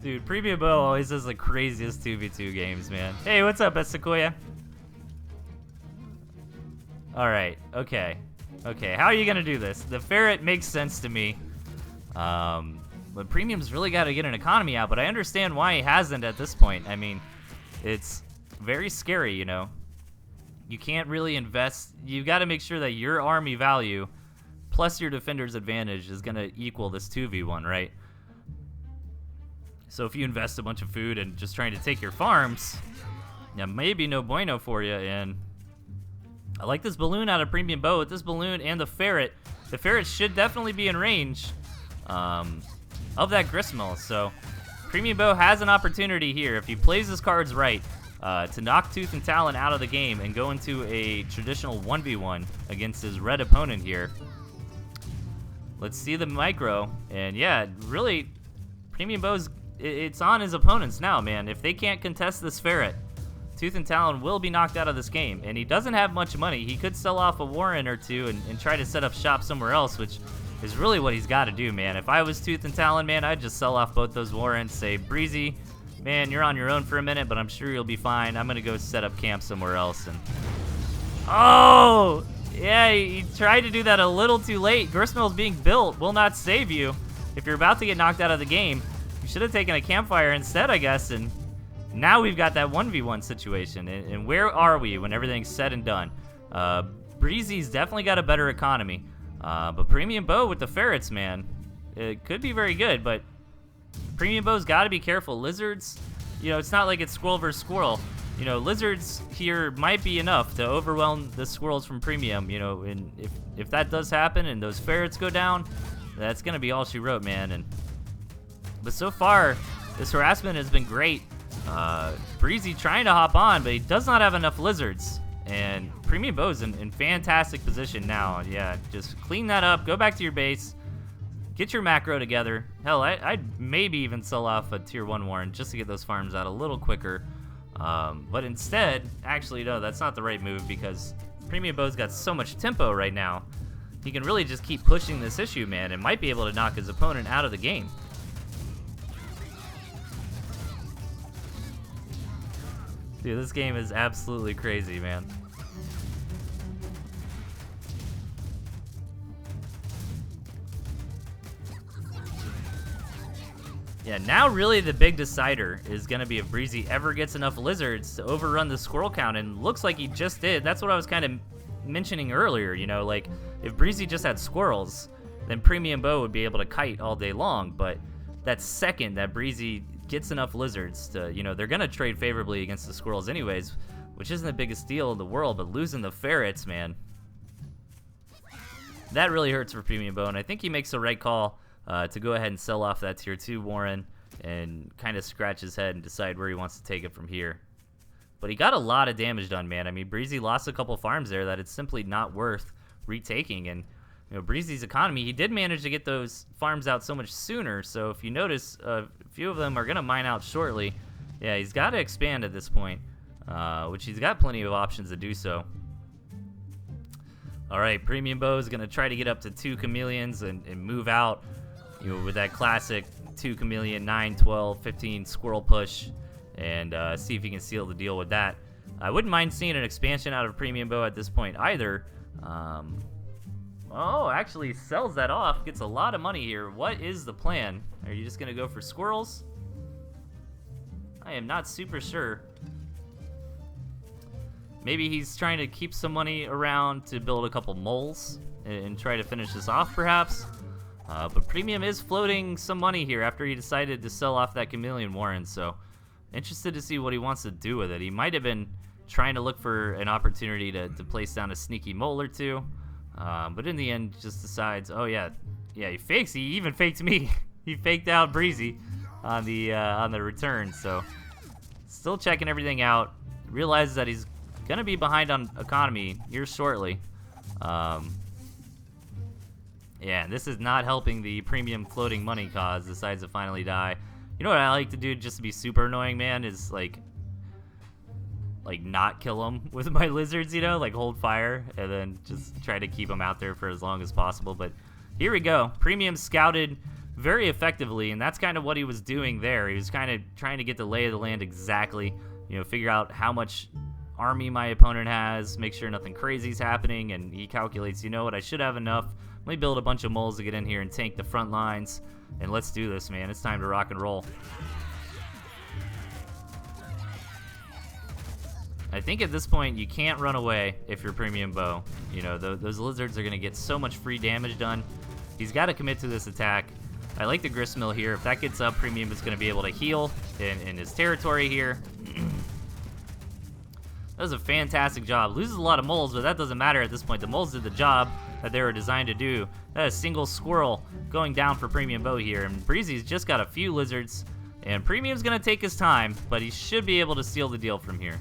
Dude, Premium Bow always does the craziest 2v2 games, man. Hey, what's up, Sequoia? Alright, okay. Okay, how are you gonna do this? The ferret makes sense to me. But Premium's really got to get an economy out, but I understand why he hasn't at this point. I mean, it's very scary, you know. You can't really invest. You got to make sure that your army value plus your defender's advantage is going to equal this 2v1, right? So if you invest a bunch of food and just trying to take your farms, yeah, maybe no bueno for you. And I like this balloon out of Premium Bow. With this balloon and the ferret should definitely be in range of that gristmill. So Premium Bow has an opportunity here if he plays his cards right to knock Tooth and Talon out of the game and go into a traditional 1v1 against his red opponent here. Let's see the micro. And yeah, really, Premium Bow's, it's on his opponents now, man. If they can't contest this ferret, Tooth and Talon will be knocked out of this game. And he doesn't have much money. He could sell off a warren or two and try to set up shop somewhere else, which is really what he's got to do, man. If I was Tooth and Talon, man, I'd just sell off both those warrants, say, Breezy, man, you're on your own for a minute, but I'm sure you'll be fine. I'm going to go set up camp somewhere else. And oh, yeah, he tried to do that a little too late. Gristmill's being built will not save you. If you're about to get knocked out of the game, you should have taken a campfire instead, I guess. And now we've got that 1v1 situation. And where are we when everything's said and done? Breezy's definitely got a better economy. But Premium Bow with the ferrets, man, it could be very good, but Premium Bow's got to be careful. Lizards, you know, it's not like it's squirrel versus squirrel. You know, lizards here might be enough to overwhelm the squirrels from Premium, you know, and if that does happen and those ferrets go down, that's going to be all she wrote, man. But so far, this harassment has been great. Breezy trying to hop on, but he does not have enough lizards. And Premium Bow's in fantastic position now. Yeah, just clean that up. Go back to your base. Get your macro together. Hell, I'd maybe even sell off a tier 1 warren just to get those farms out a little quicker. But instead, actually, no, that's not the right move because Premium Bow's got so much tempo right now. He can really just keep pushing this issue, man, and might be able to knock his opponent out of the game. Dude, this game is absolutely crazy, man. Yeah, now really the big decider is going to be if Breezy ever gets enough lizards to overrun the squirrel count, and looks like he just did. That's what I was kind of mentioning earlier, you know, like if Breezy just had squirrels, then Premium Bow would be able to kite all day long, but that second that Breezy gets enough lizards to, you know, they're going to trade favorably against the squirrels anyways, which isn't the biggest deal in the world, but losing the ferrets, man, that really hurts for Premium Bow, and I think he makes the right call to go ahead and sell off that tier 2 Warren and kind of scratch his head and decide where he wants to take it from here. But he got a lot of damage done, man. I mean, Breezy lost a couple farms there that it's simply not worth retaking, and you know, Breezy's economy, he did manage to get those farms out so much sooner, so if you notice, a few of them are going to mine out shortly. Yeah, he's got to expand at this point, which he's got plenty of options to do so. All right, Premium Bow is going to try to get up to 2 chameleons and move out, you know, with that classic 2 chameleon, 9, 12, 15 squirrel push, and see if he can seal the deal with that. I wouldn't mind seeing an expansion out of Premium Bow at this point either. Oh, actually sells that off, gets a lot of money here. What is the plan? Are you just going to go for squirrels? I am not super sure. Maybe he's trying to keep some money around to build a couple moles and try to finish this off, perhaps. But Premium is floating some money here after he decided to sell off that Chameleon Warren, so interested to see what he wants to do with it. He might have been trying to look for an opportunity to place down a sneaky mole or two, but in the end just decides, oh yeah, he fakes. He even faked me. He faked out Breezy on the return, so still checking everything out. Realizes that he's gonna be behind on economy here shortly. Yeah, this is not helping the Premium floating money cause. Decides to finally die. You know what I like to do just to be super annoying, man, is like not kill him with my lizards, you know, like hold fire and then just try to keep him out there for as long as possible. But here we go. Premium scouted very effectively, and that's kind of what he was doing there. He was kind of trying to get the lay of the land exactly, you know, figure out how much army my opponent has, make sure nothing crazy is happening, and he calculates, you know what, I should have enough. Let me build a bunch of moles to get in here and tank the front lines, and let's do this, man. It's time to rock and roll. I think at this point you can't run away if you're Premium Bow. You know, those lizards are going to get so much free damage done. He's got to commit to this attack. I like the gristmill here. If that gets up, Premium is going to be able to heal in his territory here. That was a fantastic job. Loses a lot of moles, but that doesn't matter at this point. The moles did the job that they were designed to do. That is a single squirrel going down for Premium Bow here. And Breezy's just got a few lizards. And Premium's going to take his time, but he should be able to seal the deal from here.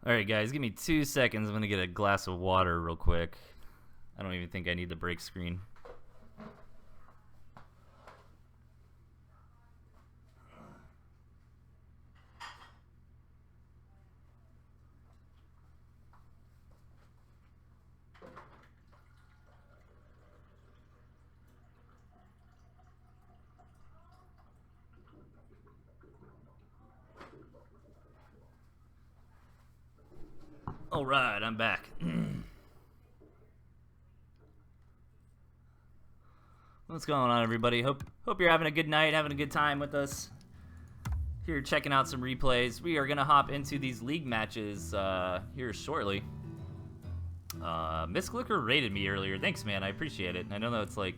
Alright guys, give me 2 seconds. I'm going to get a glass of water real quick. I don't even think I need the break screen. All right, I'm back. What's going on, everybody? Hope you're having a good night, having a good time with us. Here, checking out some replays. We are gonna hop into these league matches here shortly. Miss Glicker rated me earlier. Thanks, man. I appreciate it. I know it's like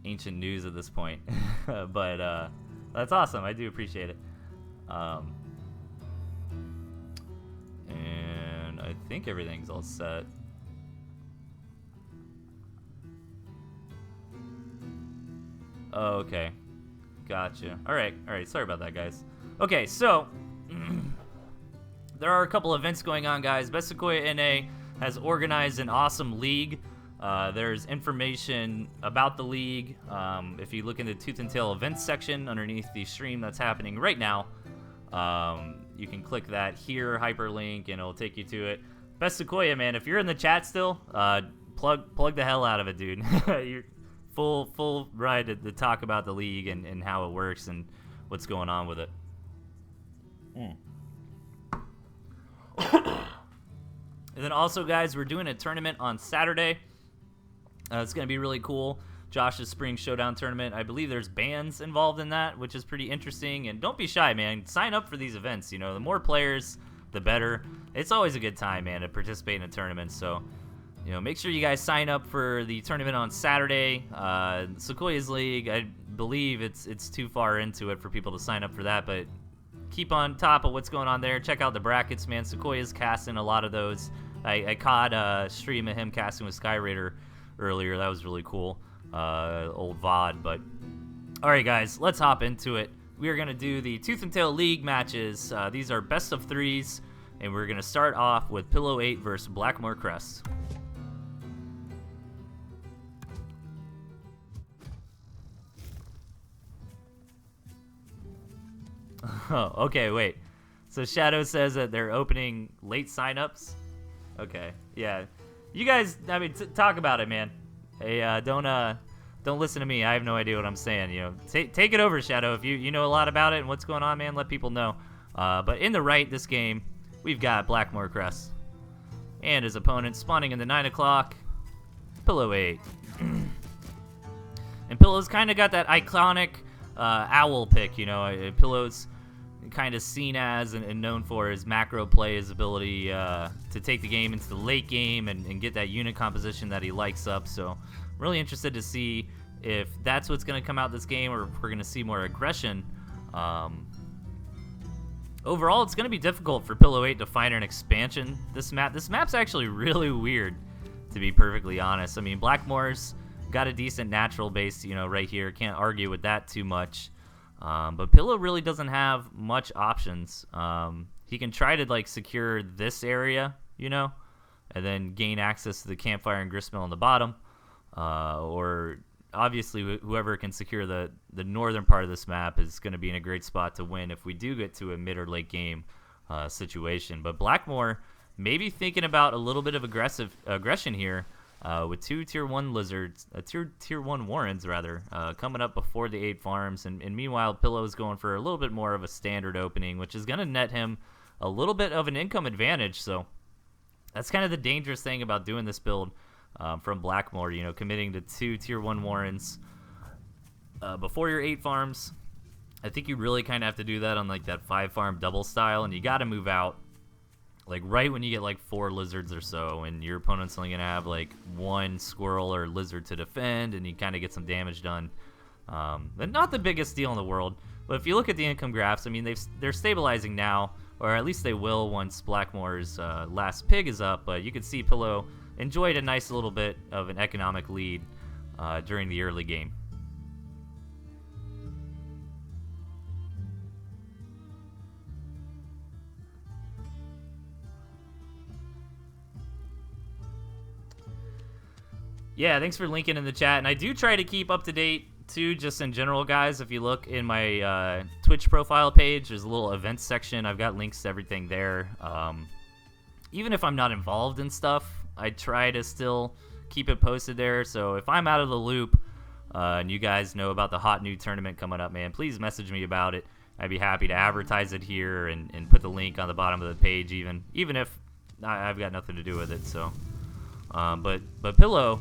ancient news at this point, but that's awesome. I do appreciate it. And I think everything's all set. Oh, okay. Gotcha. Alright, sorry about that, guys. Okay, so there are a couple events going on, guys. Best Sequoia NA has organized an awesome league. There's information about the league. If you look in the Tooth and Tail events section underneath the stream that's happening right now, you can click that here, hyperlink, and it'll take you to it. Best Sequoia, man, if you're in the chat still, plug the hell out of it, dude. You're full ride to talk about the league and how it works and what's going on with it. And then also, guys, we're doing a tournament on Saturday. It's going to be really cool. Josh's Spring Showdown Tournament. I believe there's bands involved in that, which is pretty interesting. And don't be shy, man. Sign up for these events. You know, the more players, the better. It's always a good time, man, to participate in a tournament. So, you know, make sure you guys sign up for the tournament on Saturday. Sequoia's League, I believe it's too far into it for people to sign up for that, but keep on top of what's going on there. Check out the brackets, man. Sequoia's casting a lot of those. I caught a stream of him casting with Sky Raider earlier. That was really cool. Old VOD, but all right, guys, let's hop into it. We are going to do the Tooth and Tail League matches. These are best of threes, and we're going to start off with Pillow 8 versus Blackmore Crest. Oh, okay, wait. So Shadow says that they're opening late signups. Okay, yeah. You guys, I mean, talk about it, man. Hey, don't listen to me. I have no idea what I'm saying. You know, take it over, Shadow. If you know a lot about it and what's going on, man, let people know. But in the right, this game, we've got Blackmore Crest and his opponent spawning in the 9 o'clock, Pillow 8. And Pillow's kind of got that iconic owl pick, you know. Pillow's kind of seen as and known for his macro play, his ability to take the game into the late game and get that unit composition that he likes up. So I'm really interested to see if that's what's going to come out this game, or if we're going to see more aggression. Overall, it's going to be difficult for Pillow 8 to find an expansion this map. This map's actually really weird, to be perfectly honest. I mean, Blackmore's got a decent natural base, you know, right here. Can't argue with that too much. But Pillow really doesn't have much options. He can try to, like, secure this area, you know, and then gain access to the campfire and gristmill on the bottom. Or obviously whoever can secure the northern part of this map is going to be in a great spot to win if we do get to a mid or late game situation. But Blackmore maybe thinking about a little bit of aggression here. With two tier 1 lizards, tier 1 warrens rather, coming up before the 8 farms, and meanwhile Pillow's going for a little bit more of a standard opening, which is going to net him a little bit of an income advantage. So that's kind of the dangerous thing about doing this build from Blackmore, you know, committing to 2 tier 1 warrens before your 8 farms. I think you really kind of have to do that on like that 5 farm double style, and you got to move out like right when you get like 4 lizards or so, and your opponent's only gonna have like 1 squirrel or lizard to defend, and you kind of get some damage done. But not the biggest deal in the world. But if you look at the income graphs, I mean, they're stabilizing now, or at least they will once Blackmore's last pig is up. But you can see Pillow enjoyed a nice little bit of an economic lead during the early game. Yeah, thanks for linking in the chat. And I do try to keep up to date, too, just in general, guys. If you look in my Twitch profile page, there's a little events section. I've got links to everything there. Even if I'm not involved in stuff, I try to still keep it posted there. So if I'm out of the loop and you guys know about the hot new tournament coming up, man, please message me about it. I'd be happy to advertise it here and put the link on the bottom of the page, even if I've got nothing to do with it. So, but Pillow,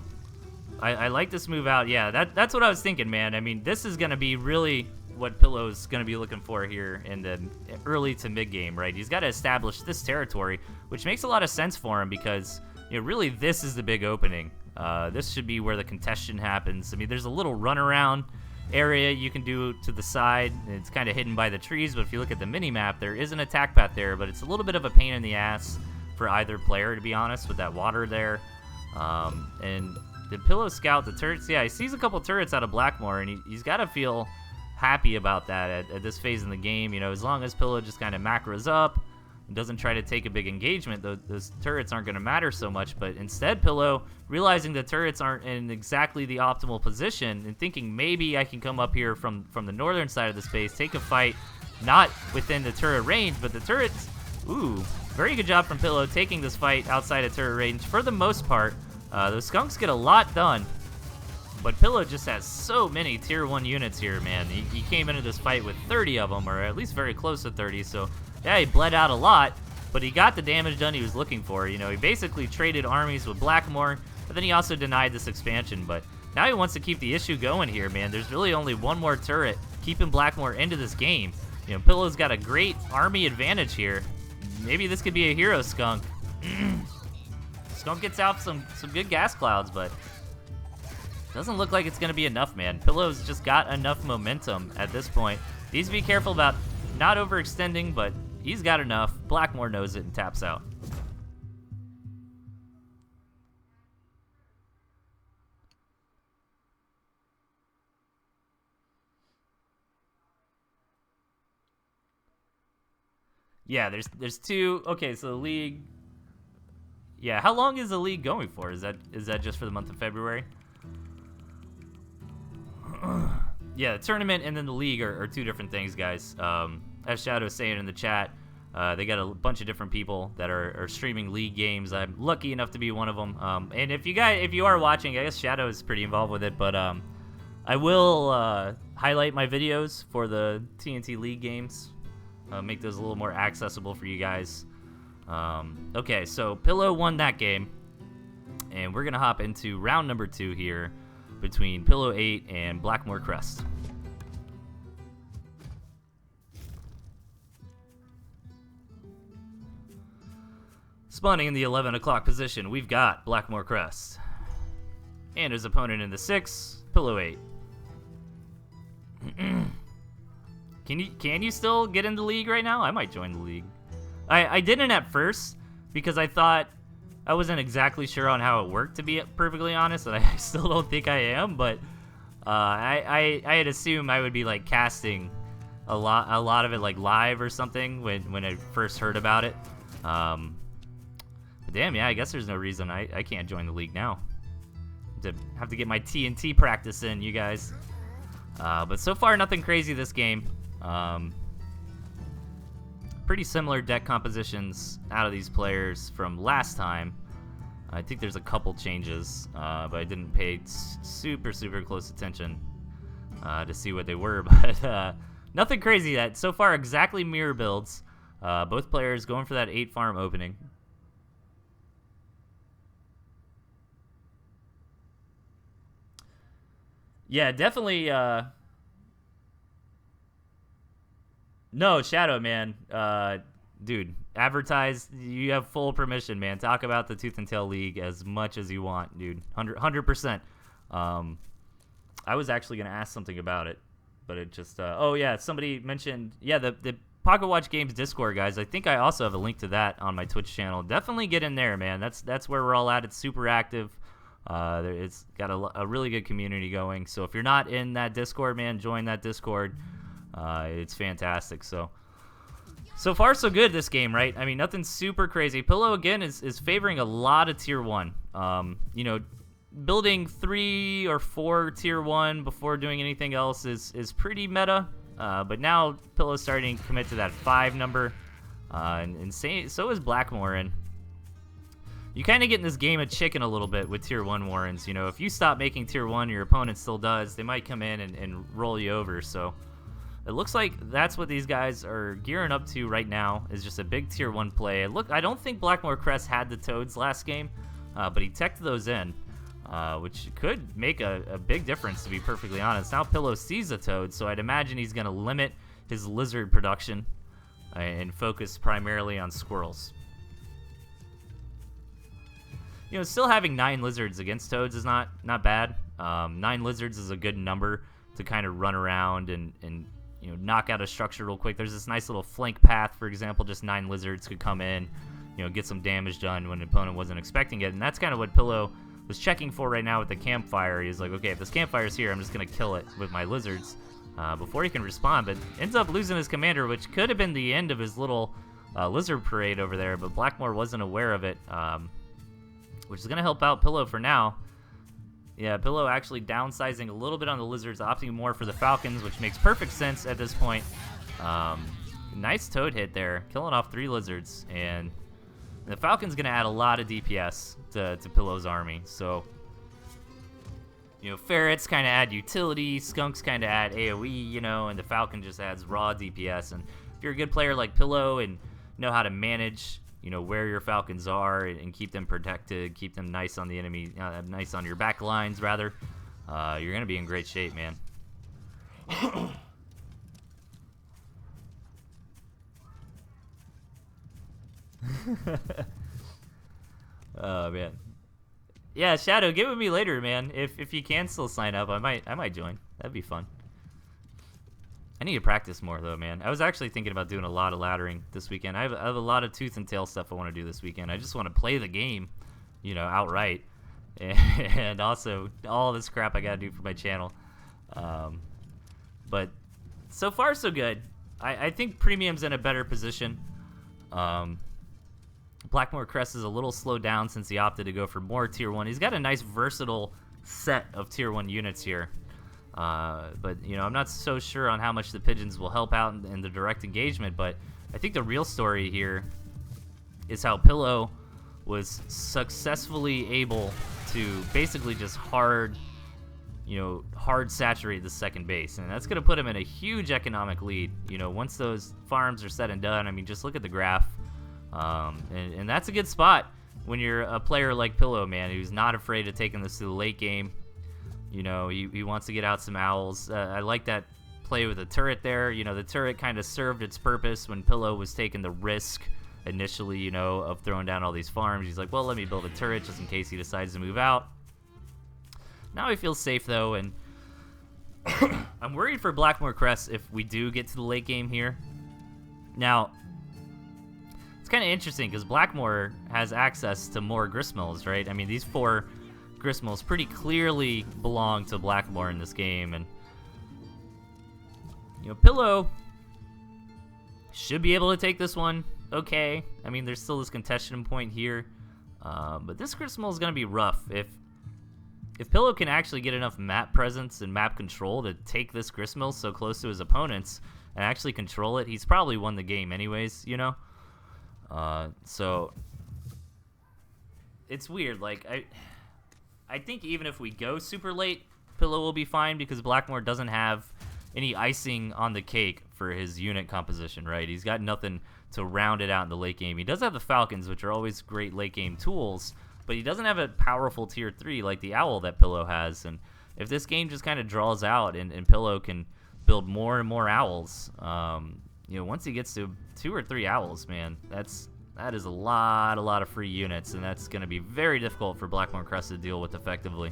I like this move out. Yeah, that's what I was thinking, man. I mean, this is going to be really what Pillow's going to be looking for here in the early to mid game, right? He's got to establish this territory, which makes a lot of sense for him because, you know, really this is the big opening. This should be where the contestation happens. I mean, there's a little runaround area you can do to the side. It's kind of hidden by the trees, but if you look at the mini map, there is an attack path there, but it's a little bit of a pain in the ass for either player, to be honest, with that water there. And did Pillow scout the turrets? Yeah, he sees a couple turrets out of Blackmore, and he's got to feel happy about that at this phase in the game. You know, as long as Pillow just kind of macros up and doesn't try to take a big engagement, those turrets aren't going to matter so much. But instead, Pillow, realizing the turrets aren't in exactly the optimal position and thinking maybe I can come up here from the northern side of the space, take a fight, not within the turret range, but the turrets, ooh, very good job from Pillow taking this fight outside of turret range for the most part. Those skunks get a lot done, but Pillow just has so many tier 1 units here, man. He came into this fight with 30 of them, or at least very close to 30, so Yeah, he bled out a lot, but he got the damage done he was looking for. You know, he basically traded armies with Blackmore, but then he also denied this expansion. But now he wants to keep the issue going here, man. There's really only one more turret keeping Blackmore into this game. You know, Pillow's got a great army advantage here. Maybe this could be a hero skunk. Skunk gets out some good gas clouds, but doesn't look like it's going to be enough, man. Pillow's just got enough momentum at this point. Needs to be careful about not overextending, but he's got enough. Blackmore knows it and taps out. Yeah, there's two. Okay, so the league. Yeah, how long is the league going for? Is that just for the month of February? Yeah, the tournament and then the league are two different things, guys. As Shadow's saying in the chat, they got a bunch of different people that are streaming league games. I'm lucky enough to be one of them. And if you are watching, I guess Shadow is pretty involved with it, but I will highlight my videos for the TnT league games. Make those a little more accessible for you guys. Okay, so Pillow won that game, and we're gonna hop into round number 2 here between Pillow 8 and Blackmore Crest. Spawning in the 11 o'clock position, we've got Blackmore Crest, and his opponent in the 6, Pillow 8. Can you still get in the league right now? I might join the league. I didn't at first because I thought I wasn't exactly sure on how it worked, to be perfectly honest, and I still don't think I am. But I had assumed I would be like casting a lot of it like live or something when I first heard about it. But damn, yeah, I guess there's no reason I can't join the league now. Have to get my TnT practice in, you guys. But so far, nothing crazy this game. Pretty similar deck compositions out of these players from last time. I think there's a couple changes, but I didn't pay super close attention to see what they were. But nothing crazy. That so far exactly mirror builds. Both players going for that 8 farm opening. Yeah, definitely. No, Shadow, man. Dude, advertise. You have full permission, man. Talk about the Tooth and Tail League as much as you want, dude. 100%. I was actually going to ask something about it, but it just... oh, yeah, somebody mentioned... Yeah, the Pocketwatch Games Discord, guys. I think I also have a link to that on my Twitch channel. Definitely get in there, man. That's where we're all at. It's super active. It's got a really good community going. So if you're not in that Discord, man, join that Discord. It's fantastic. So far so good this game, right? I mean, nothing super crazy. Pillow again is favoring a lot of tier 1. You know, building 3 or 4 tier 1 before doing anything else is pretty meta. But now Pillow's starting to commit to that 5 number, and so is Blackmore. And you kind of get in this game of chicken a little bit with tier 1 Warrens. You know, if you stop making tier 1, your opponent still does. They might come in and roll you over. So it looks like that's what these guys are gearing up to right now, is just a big tier 1 play. Look, I don't think Blackmore Crest had the Toads last game, but he teched those in, which could make a big difference, to be perfectly honest. Now Pillow sees a Toad, so I'd imagine he's going to limit his lizard production and focus primarily on squirrels. You know, still having 9 lizards against Toads is not bad. 9 lizards is a good number to kind of run around and you know, knock out a structure real quick. There's this nice little flank path, for example. Just 9 lizards could come in, you know, get some damage done when the opponent wasn't expecting it. And that's kind of what Pillow was checking for right now with the campfire. He's like, okay, if this campfire's here, I'm just going to kill it with my lizards before he can respond. But ends up losing his commander, which could have been the end of his little lizard parade over there. But Blackmore wasn't aware of it, which is going to help out Pillow for now. Yeah, Pillow actually downsizing a little bit on the lizards, opting more for the falcons, which makes perfect sense at this point. Nice Toad hit there, killing off 3 lizards, and the falcon's going to add a lot of DPS to Pillow's army. So, you know, ferrets kind of add utility, skunks kind of add AoE, you know, and the falcon just adds raw DPS. And if you're a good player like Pillow and know how to manage, you know, where your Falcons are and keep them protected, keep them nice on the enemy, nice on your back lines rather, you're gonna be in great shape, man. Oh man, yeah, Shadow, get with me later, man. If you can still sign up, I might join. That'd be fun. I need to practice more though, man. I was actually thinking about doing a lot of laddering this weekend. I have a lot of tooth and tail stuff I want to do this weekend. I just want to play the game, you know, outright, and also all this crap I gotta do for my channel. But so far so good. I think Premium's in a better position. Blackmore Crest is a little slowed down since he opted to go for more Tier 1. He's got a nice versatile set of Tier 1 units here. But, you know, I'm not so sure on how much the Pigeons will help out in the direct engagement, but I think the real story here is how Pillow was successfully able to basically just hard saturate the second base, and that's going to put him in a huge economic lead. You know, once those farms are said and done, I mean, just look at the graph. And that's a good spot when you're a player like Pillow, man, who's not afraid of taking this to the late game. You know, he wants to get out some owls. I like that play with the turret there. You know, the turret kind of served its purpose when Pillow was taking the risk initially, you know, of throwing down all these farms. He's like, well, let me build a turret just in case he decides to move out. Now he feels safe, though, and I'm worried for Blackmore Crest if we do get to the late game here. Now, it's kind of interesting because Blackmore has access to more gristmills, right? I mean, these 4 gristmills pretty clearly belong to Blackmore in this game, and you know, Pillow should be able to take this one okay. I mean, there's still this contention point here, but this gristmill is going to be rough. If Pillow can actually get enough map presence and map control to take this gristmill so close to his opponents and actually control it, he's probably won the game anyways, you know? So it's weird. Like, I think even if we go super late, Pillow will be fine because Blackmore doesn't have any icing on the cake for his unit composition, right? He's got nothing to round it out in the late game. He does have the Falcons, which are always great late game tools, but he doesn't have a powerful tier 3 like the Owl that Pillow has. And if this game just kind of draws out and Pillow can build more and more Owls, you know, once he gets to 2 or 3 Owls, man, that is a lot of free units, and that's going to be very difficult for Blackmore Crest to deal with effectively.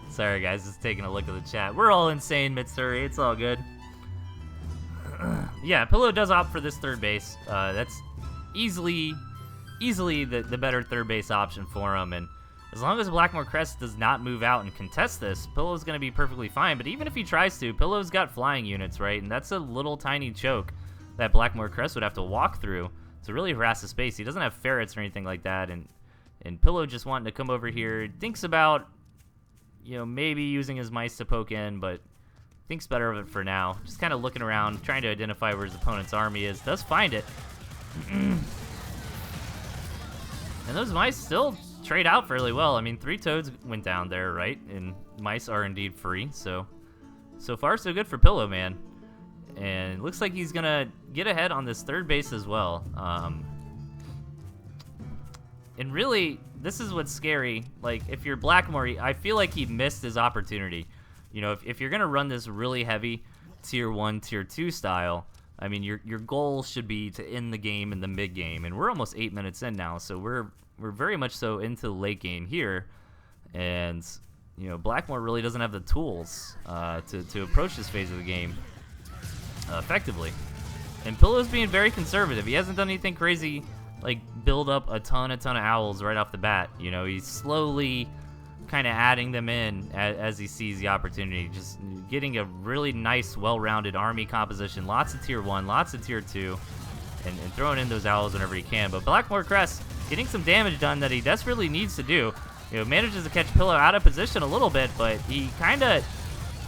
Sorry guys, just taking a look at the chat. We're all insane, Mitsuri. It's all good. Yeah, Pillow does opt for this third base. That's easily the better third base option for him. And as long as Blackmore Crest does not move out and contest this, Pillow's going to be perfectly fine. But even if he tries to, Pillow's got flying units, right? And that's a little tiny choke that Blackmore Crest would have to walk through to really harass the space. He doesn't have ferrets or anything like that. And Pillow just wanting to come over here, thinks about, you know, maybe using his mice to poke in, but thinks better of it for now. Just kind of looking around, trying to identify where his opponent's army is. Does find it. And those mice still trade out fairly well. I mean, 3 toads went down there, right? And mice are indeed free. So far, so good for Pillow, man. And it looks like he's going to get ahead on this third base as well. And really, this is what's scary. Like, if you're Blackmore, I feel like he missed his opportunity. You know, if you're going to run this really heavy Tier 1, Tier 2 style, I mean, your goal should be to end the game in the mid-game. And we're almost 8 minutes in now, so we're very much so into the late game here. And, you know, Blackmore really doesn't have the tools to approach this phase of the game effectively. And Pillow's being very conservative. He hasn't done anything crazy, like build up a ton of owls right off the bat. You know, he's slowly kind of adding them in as he sees the opportunity, just getting a really nice, well-rounded army composition, lots of Tier 1, lots of Tier 2, and throwing in those owls whenever he can. But Blackmore Crest getting some damage done that he desperately needs to do. You know, manages to catch Pillow out of position a little bit, but he kind of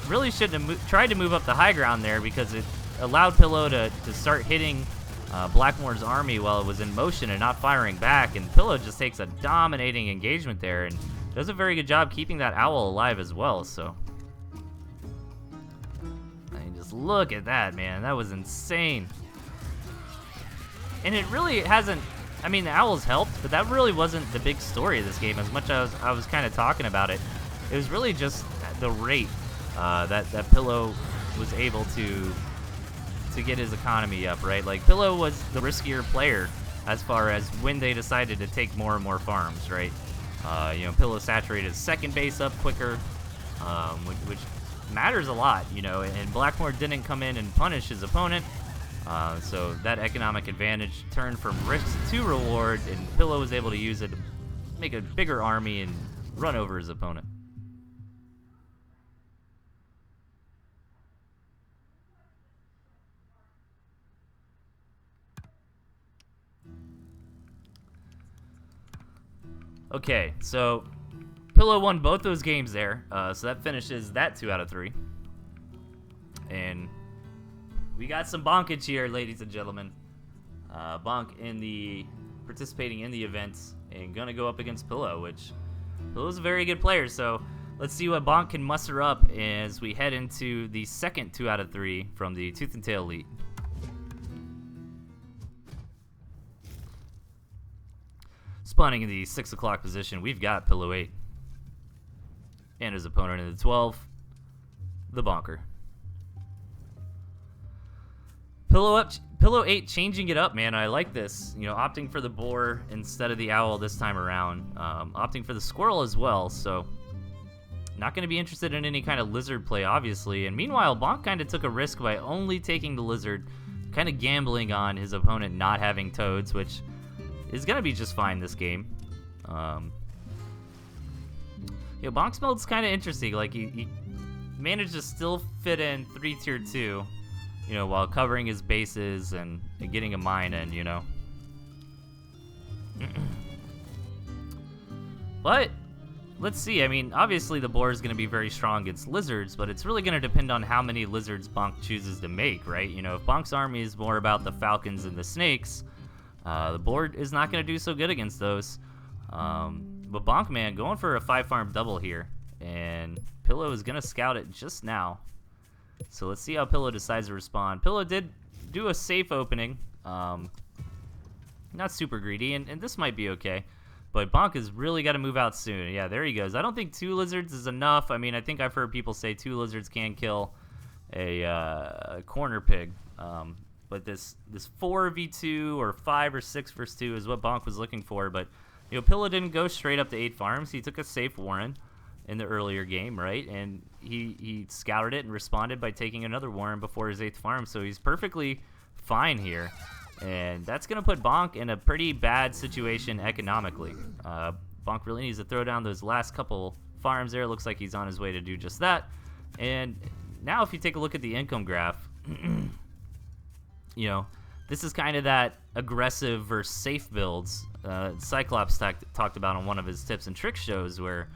really shouldn't have tried to move up the high ground there, because allowed Pillow to start hitting Blackmore's army while it was in motion and not firing back, and Pillow just takes a dominating engagement there and does a very good job keeping that owl alive as well. So I mean, just look at that, man. That was insane. And it really hasn't, I mean, the owls helped, but that really wasn't the big story of this game as much as I was kind of talking about it. It was really just the rate that Pillow was able to get his economy up, right? Like, Pillow was the riskier player as far as when they decided to take more and more farms, right? You know, Pillow saturated his second base up quicker, which matters a lot, you know, and Blackmore didn't come in and punish his opponent, so that economic advantage turned from risk to reward, and Pillow was able to use it to make a bigger army and run over his opponent. Okay, so Pillow won both those games there, so that finishes that 2 out of 3. And we got some bonkage here, ladies and gentlemen. Bonk participating in the events and gonna go up against Pillow, which Pillow's a very good player. So let's see what Bonk can muster up as we head into the second 2 out of 3 from the Tooth and Tail Elite. Spawning in the 6 o'clock position, we've got Pillow 8. And his opponent in the 12, the Bonker. Pillow 8 changing it up, man. I like this. You know, opting for the boar instead of the owl this time around. Opting for the squirrel as well, so not going to be interested in any kind of lizard play, obviously. And meanwhile, Bonk kind of took a risk by only taking the lizard, kind of gambling on his opponent not having toads, which is going to be just fine this game. You know, Bonk's build's kind of interesting. Like, he managed to still fit in 3 tier 2, you know, while covering his bases and getting a mine in, you know. But let's see. I mean, obviously the boar is going to be very strong against lizards, but it's really going to depend on how many lizards Bonk chooses to make, right? You know, if Bonk's army is more about the falcons and the snakes, the board is not going to do so good against those. But Bonk, man, going for a 5-farm double here. And Pillow is going to scout it just now. So let's see how Pillow decides to respond. Pillow did do a safe opening. Not super greedy, and this might be okay. But Bonk has really got to move out soon. Yeah, there he goes. I don't think 2 lizards is enough. I mean, I think I've heard people say 2 lizards can kill a corner pig. But this 4v2 or 5 or 6 versus 2 is what Bonk was looking for. But, you know, Pillow didn't go straight up to 8 farms. He took a safe Warren in the earlier game, right? And he scouted it and responded by taking another Warren before his 8th farm. So he's perfectly fine here. And that's going to put Bonk in a pretty bad situation economically. Bonk really needs to throw down those last couple farms there. It looks like he's on his way to do just that. And now if you take a look at the income graph, you know, this is kind of that aggressive versus safe builds Cyclops talked about on one of his tips and tricks shows where,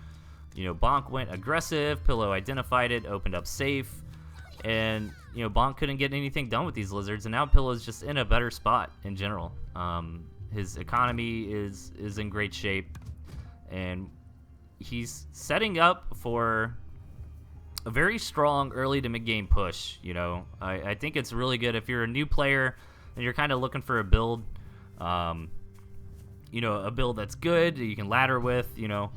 you know, Bonk went aggressive, Pillow identified it, opened up safe, and, you know, Bonk couldn't get anything done with these lizards, and now Pillow's just in a better spot in general. His economy is in great shape, and he's setting up for a very strong early to mid-game push. You know, I think it's really good if you're a new player and you're kind of looking for a build, you know, a build that's good, that you can ladder with, you know.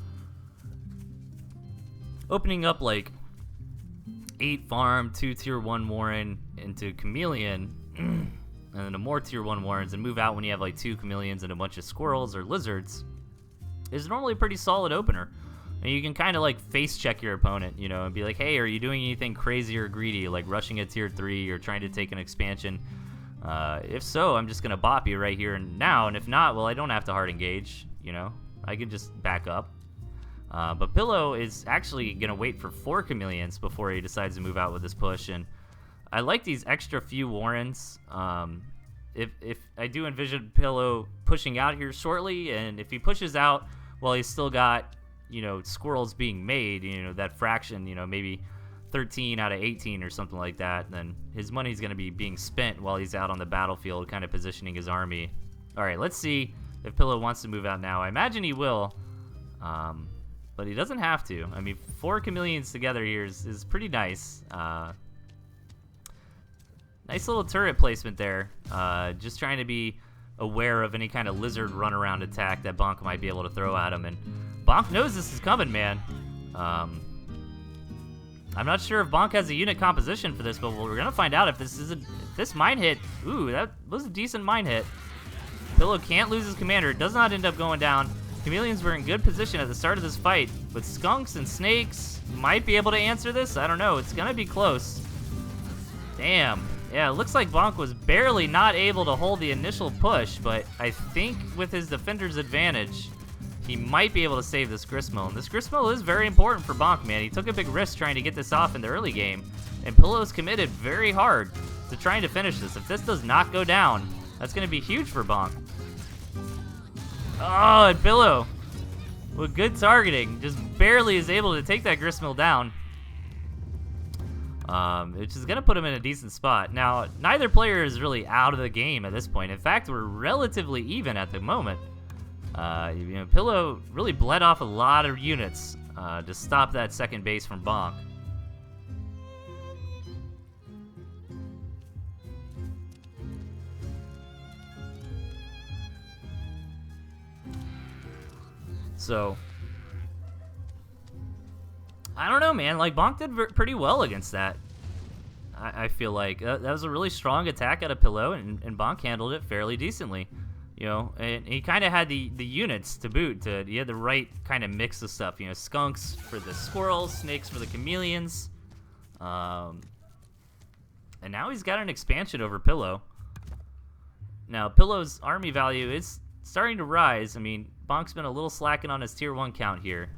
Opening up like 8 farm, 2 tier 1 Warren into Chameleon, and then a more tier 1 Warrens, and move out when you have like 2 Chameleons and a bunch of squirrels or lizards is normally a pretty solid opener. And you can kind of like face check your opponent, you know, and be like, hey, are you doing anything crazy or greedy, like rushing a tier 3 or trying to take an expansion? If so, I'm just going to bop you right here and now. And if not, well, I don't have to hard engage, you know. I can just back up. But Pillow is actually going to wait for 4 Chameleons before he decides to move out with his push. And I like these extra few Warrens. If I do envision Pillow pushing out here shortly, and if he pushes out while he's still got, you know, squirrels being made, you know, that fraction, you know, maybe 13 out of 18 or something like that, then his money's going to be being spent while he's out on the battlefield, kind of positioning his army. All right, let's see if Pillow wants to move out now. I imagine he will, but he doesn't have to. I mean, 4 chameleons together here is pretty nice. Nice little turret placement there. Just trying to be aware of any kind of lizard runaround attack that Bonk might be able to throw at him. And Bonk knows this is coming, man. I'm not sure if Bonk has a unit composition for this, but we're gonna find out if this mine hit. Ooh, that was a decent mine hit. Pillow can't lose his commander. It does not end up going down. Chameleons were in good position at the start of this fight, but skunks and snakes might be able to answer this. I don't know. It's gonna be close. Damn. Yeah, it looks like Bonk was barely not able to hold the initial push, but I think with his defender's advantage, he might be able to save this Gristmill. And this Gristmill is very important for Bonk, man. He took a big risk trying to get this off in the early game, and Pillow's committed very hard to trying to finish this. If this does not go down, that's going to be huge for Bonk. Oh, and Pillow, with good targeting, just barely is able to take that Gristmill down. Which is going to put him in a decent spot. Now, neither player is really out of the game at this point. In fact, we're relatively even at the moment. Pillow really bled off a lot of units to stop that second base from Bonk. So, I don't know, man. Like, Bonk did pretty well against that. I feel like that was a really strong attack out of Pillow, and Bonk handled it fairly decently. You know, and he kind of had the units to boot. He had the right kind of mix of stuff. You know, skunks for the squirrels, snakes for the chameleons. And now he's got an expansion over Pillow. Now, Pillow's army value is starting to rise. I mean, Bonk's been a little slacking on his tier 1 count here.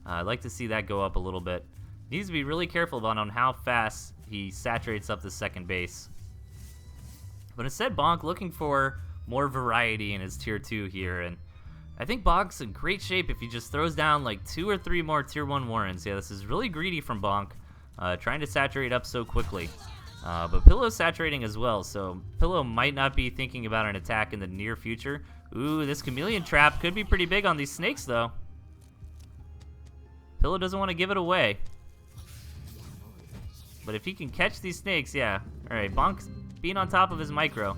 I'd like to see that go up a little bit. Needs to be really careful about on how fast he saturates up the second base. But instead, Bonk looking for more variety in his tier 2 here, and I think Bonk's in great shape if he just throws down like 2 or 3 more tier 1 Warrens. Yeah, this is really greedy from Bonk, trying to saturate up so quickly. But Pillow's saturating as well, so Pillow might not be thinking about an attack in the near future. Ooh, this chameleon trap could be pretty big on these snakes, though. Pillow doesn't want to give it away. But if he can catch these snakes, yeah. Alright, Bonk's being on top of his micro.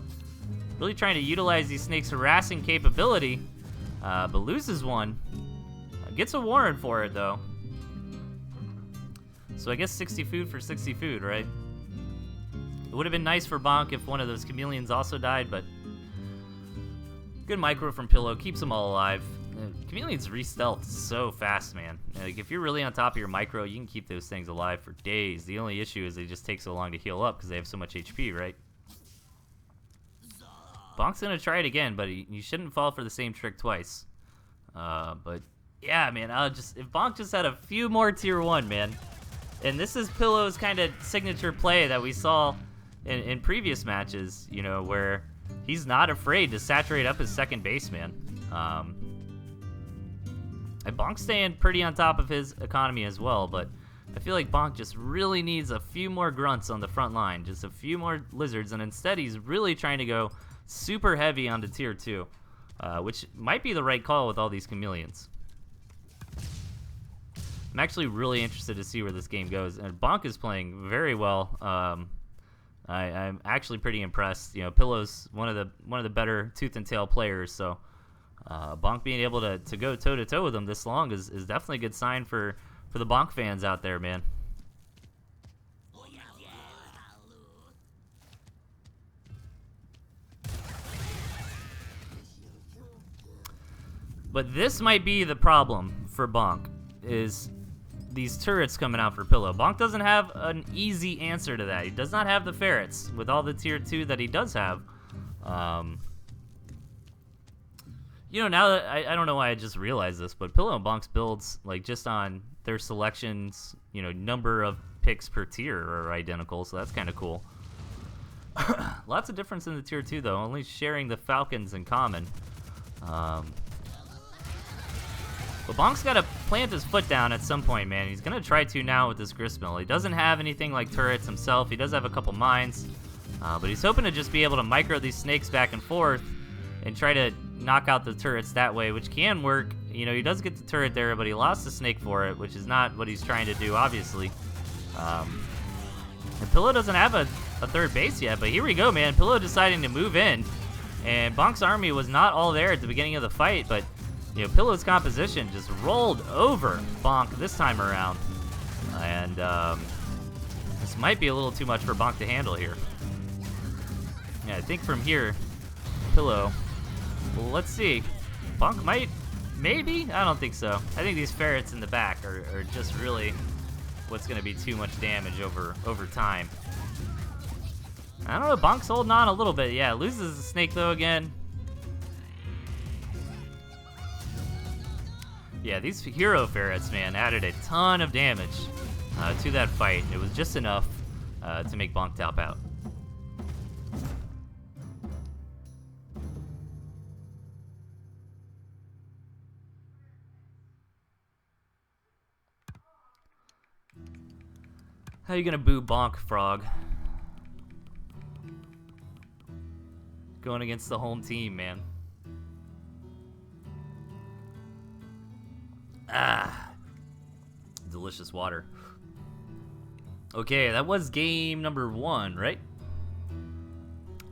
Really trying to utilize these snakes' harassing capability, but loses one. Gets a Warren for it, though. So I guess 60 food for 60 food, right? It would have been nice for Bonk if one of those chameleons also died, but good micro from Pillow. Keeps them all alive. Chameleons re-stealth so fast, man. Like, if you're really on top of your micro, you can keep those things alive for days. The only issue is they just take so long to heal up because they have so much HP, right? Bonk's gonna try it again, but you shouldn't fall for the same trick twice. But yeah, man, if Bonk just had a few more tier 1, man. And this is Pillow's kind of signature play that we saw in previous matches, you know, where he's not afraid to saturate up his second base, man. And Bonk's staying pretty on top of his economy as well, but I feel like Bonk just really needs a few more grunts on the front line, just a few more lizards, and instead he's really trying to go super heavy onto tier 2, which might be the right call with all these chameleons. I'm actually really interested to see where this game goes, and Bonk is playing very well. I'm actually pretty impressed. You know, Pillow's one of the better tooth and tail players, so Bonk being able to go toe to toe with him this long is definitely a good sign for the Bonk fans out there, man. But this might be the problem for Bonk, is these turrets coming out for Pillow. Bonk doesn't have an easy answer to that. He does not have the ferrets with all the tier 2 that he does have. You know, now that I don't know why I just realized this, but Pillow and Bonk's builds, like, just on their selections, you know, number of picks per tier are identical, so that's kind of cool. Lots of difference in the tier 2, though, only sharing the Falcons in common. But Bonk's got to plant his foot down at some point, man. He's going to try to now with this gristmill. He doesn't have anything like turrets himself. He does have a couple mines. But he's hoping to just be able to micro these snakes back and forth and try to knock out the turrets that way, which can work. You know, he does get the turret there, but he lost the snake for it, which is not what he's trying to do, obviously. And Pillow doesn't have a third base yet, but here we go, man. Pillow deciding to move in. And Bonk's army was not all there at the beginning of the fight, but you know, Pillow's composition just rolled over Bonk this time around. And this might be a little too much for Bonk to handle here. Yeah, I think from here, Pillow, well, let's see. Bonk might, maybe? I don't think so. I think these ferrets in the back are just really what's going to be too much damage over time. I don't know, Bonk's holding on a little bit. Yeah, loses the snake though again. Yeah, these hero ferrets, man, added a ton of damage to that fight. It was just enough to make Bonk tap out. How you gonna boo Bonk, Frog? Going against the home team, man. Ah, delicious water. Okay, that was game number 1, right?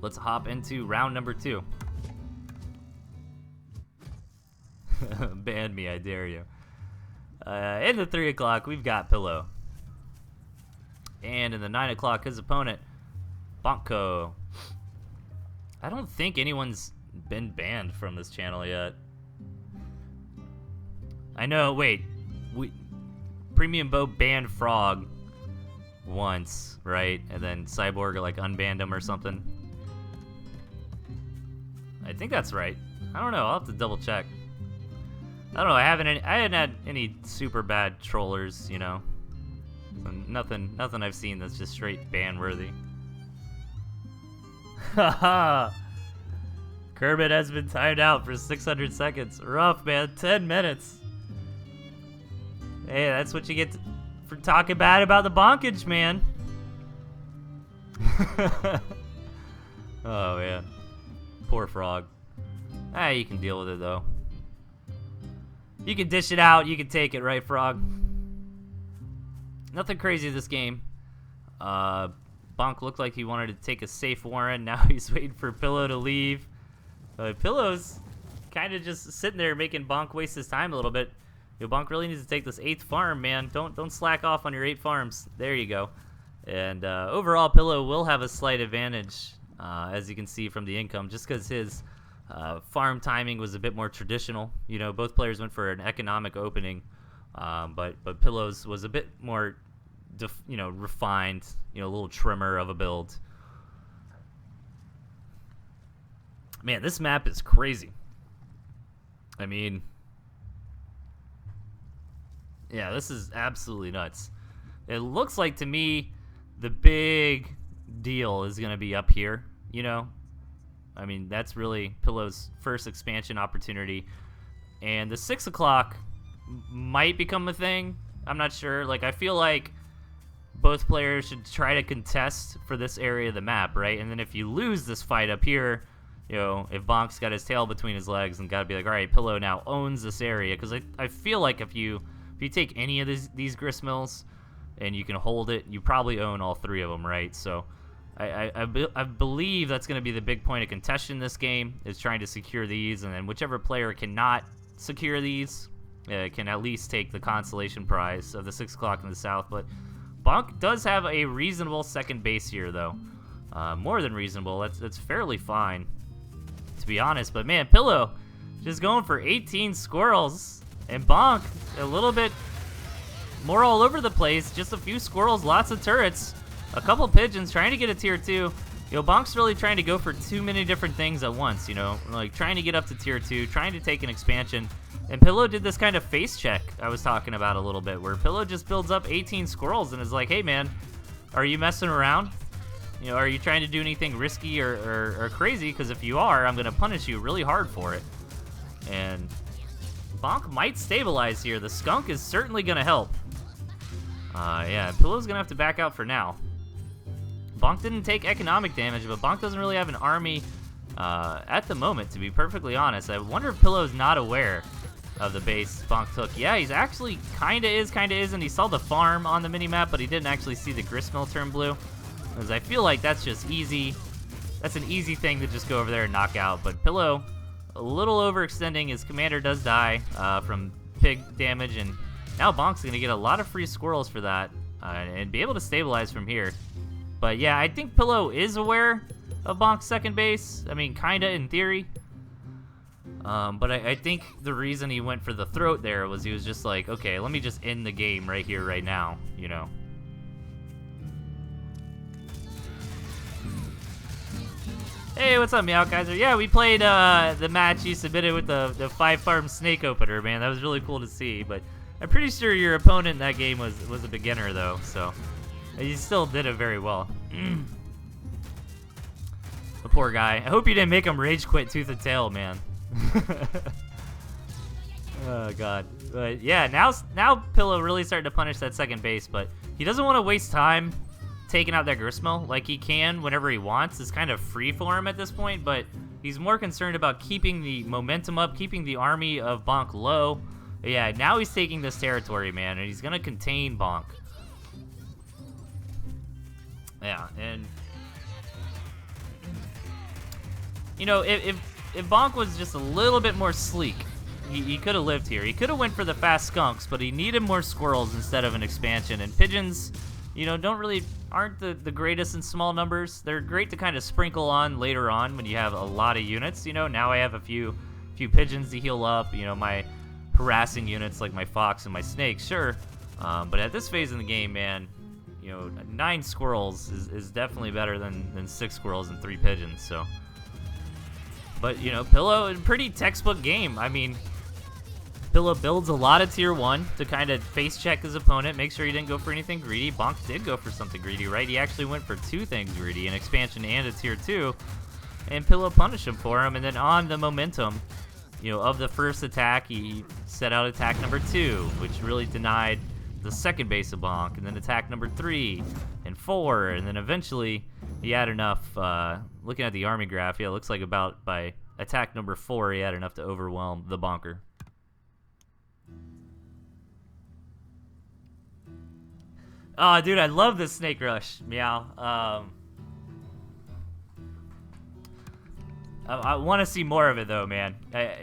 Let's hop into round number 2. Ban me, I dare you. In the 3 o'clock, we've got Pillow. And in the 9 o'clock, his opponent, Bonko. I don't think anyone's been banned from this channel yet. I know, wait. Premium Bow banned Frog once, right? And then Cyborg like unbanned him or something. I think that's right. I don't know, I'll have to double check. I don't know, I hadn't had any super bad trollers, you know. So nothing I've seen that's just straight ban worthy. Haha. Kermit has been timed out for 600 seconds. Rough, man. 10 minutes. Hey, that's what you get for talking bad about the bonkage, man. Oh, man. Poor Frog. Ah, you can deal with it, though. You can dish it out. You can take it, right, Frog? Nothing crazy this game. Bonk looked like he wanted to take a safe Warren. Now he's waiting for Pillow to leave. Pillow's kind of just sitting there making Bonk waste his time a little bit. Yo, Bonk really needs to take this 8th farm, man. Don't slack off on your 8 farms. There you go. And overall, Pillow will have a slight advantage, as you can see from the income, just because his farm timing was a bit more traditional. You know, both players went for an economic opening, but Pillow's was a bit more, refined. You know, a little trimmer of a build. Man, this map is crazy. I mean, yeah, this is absolutely nuts. It looks like to me the big deal is going to be up here, you know? I mean, that's really Pillow's first expansion opportunity. And the 6 o'clock might become a thing. I'm not sure. Like, I feel like both players should try to contest for this area of the map, right? And then if you lose this fight up here, you know, if Bonk's got his tail between his legs and got to be like, all right, Pillow now owns this area. Because I feel like if you take any of these gristmills and you can hold it, you probably own all 3 of them, right? So I believe that's going to be the big point of contention this game, is trying to secure these. And then whichever player cannot secure these can at least take the consolation prize of the 6 o'clock in the south. But Bonk does have a reasonable second base here, though. More than reasonable. That's fairly fine, to be honest. But man, Pillow just going for 18 squirrels, and Bonk a little bit more all over the place. Just a few squirrels, lots of turrets, a couple pigeons trying to get a tier 2. You know, Bonk's really trying to go for too many different things at once, you know, like trying to get up to tier 2, trying to take an expansion. And Pillow did this kind of face check I was talking about a little bit, where Pillow just builds up 18 squirrels and is like, hey man, are you messing around? You know, are you trying to do anything risky or crazy? Because if you are, I'm going to punish you really hard for it. And Bonk might stabilize here. The skunk is certainly going to help. Yeah, Pillow's going to have to back out for now. Bonk didn't take economic damage, but Bonk doesn't really have an army at the moment, to be perfectly honest. I wonder if Pillow's not aware of the base Bonk took. Yeah, he's actually kind of isn't. He saw the farm on the minimap, but he didn't actually see the gristmill turn blue. Because I feel like that's just easy. That's an easy thing to just go over there and knock out. But Pillow, a little overextending. His commander does die from pig damage, and now Bonk's going to get a lot of free squirrels for that and be able to stabilize from here. But yeah, I think Pillow is aware of Bonk's second base. I mean, kind of in theory. But I think the reason he went for the throat there was he was just like, okay, let me just end the game right here, right now, you know. Hey, what's up, Meow Kaiser? Yeah, we played the match you submitted with the 5-farm snake opener, man. That was really cool to see, but I'm pretty sure your opponent in that game was a beginner, though, so he still did it very well. The poor guy. I hope you didn't make him rage quit Tooth and Tail, man. Oh god. But yeah, now Pillow really started to punish that second base, but he doesn't want to waste time taking out that gristmill like he can whenever he wants. It's kind of free for him at this point, but he's more concerned about keeping the momentum up, keeping the army of Bonk low. But yeah, now he's taking this territory, man, and he's gonna contain Bonk. Yeah, and you know, if Bonk was just a little bit more sleek, he could have lived here. He could have went for the fast skunks, but he needed more squirrels instead of an expansion. And pigeons, you know, aren't the greatest in small numbers. They're great to kind of sprinkle on later on when you have a lot of units. You know, now I have a few pigeons to heal up. You know, my harassing units like my fox and my snake, sure. But at this phase in the game, man, you know, 9 squirrels is definitely better than 6 squirrels and 3 pigeons. So. But, you know, Pillow, a pretty textbook game. I mean, Pillow builds a lot of tier 1 to kind of face check his opponent, make sure he didn't go for anything greedy. Bonk did go for something greedy, right? He actually went for 2 things greedy, an expansion and a tier 2. And Pillow punished him for him. And then on the momentum, you know, of the first attack, he set out attack number 2, which really denied the second base of Bonk. And then attack number 3 and 4. And then eventually he had enough, looking at the army graph, yeah, it looks like about by attack number 4, he had enough to overwhelm the Bonker. Oh, dude, I love this Snake Rush, Meow. I want to see more of it, though, man.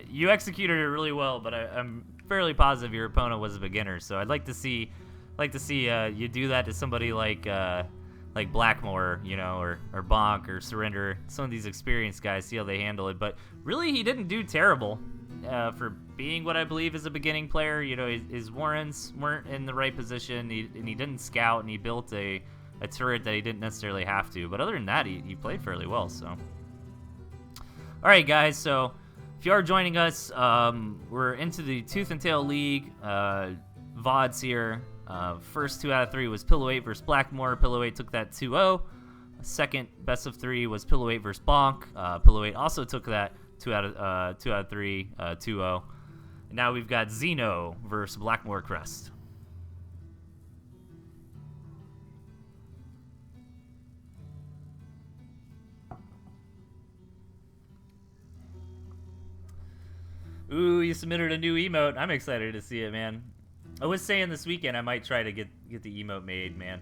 You executed it really well, but I'm fairly positive your opponent was a beginner, so I'd like to see you do that to somebody like Blackmore, you know, or Bonk or Surrender, some of these experienced guys, see how they handle it. But really, he didn't do terrible for being what I believe is a beginning player. You know, his Warrens weren't in the right position, and he didn't scout, and he built a turret that he didn't necessarily have to. But other than that, he played fairly well, so. All right, guys, so if you are joining us, we're into the Tooth and Tail League VODs here. First 2 out of 3 was Pillow 8 versus Blackmore. Pillow 8 took that 2-0. Second best of 3 was Pillow 8 versus Bonk. Pillow 8 also took that 2 out of 3, 2-0. And now we've got Xeno versus Blackmore Crest. Ooh, you submitted a new emote. I'm excited to see it, man. I was saying this weekend I might try to get the emote made, man.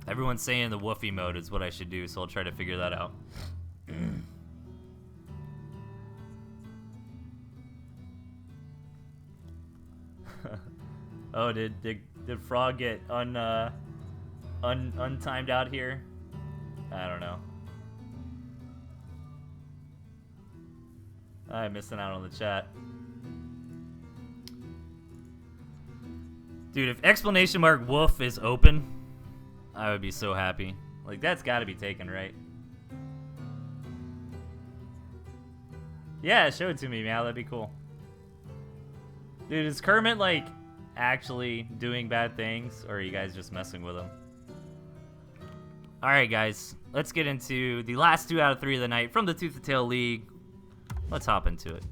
Everyone's saying the woof emote is what I should do, so I'll try to figure that out. Oh, did Frog get untimed out here? I don't know. I'm missing out on the chat. Dude, if exclamation mark woof is open, I would be so happy. Like, that's got to be taken, right? Yeah, show it to me, man. That'd be cool. Dude, is Kermit, like, actually doing bad things, or are you guys just messing with him? Alright, guys. Let's get into the last 2 out of 3 of the night from the Tooth and Tail League. Let's hop into it.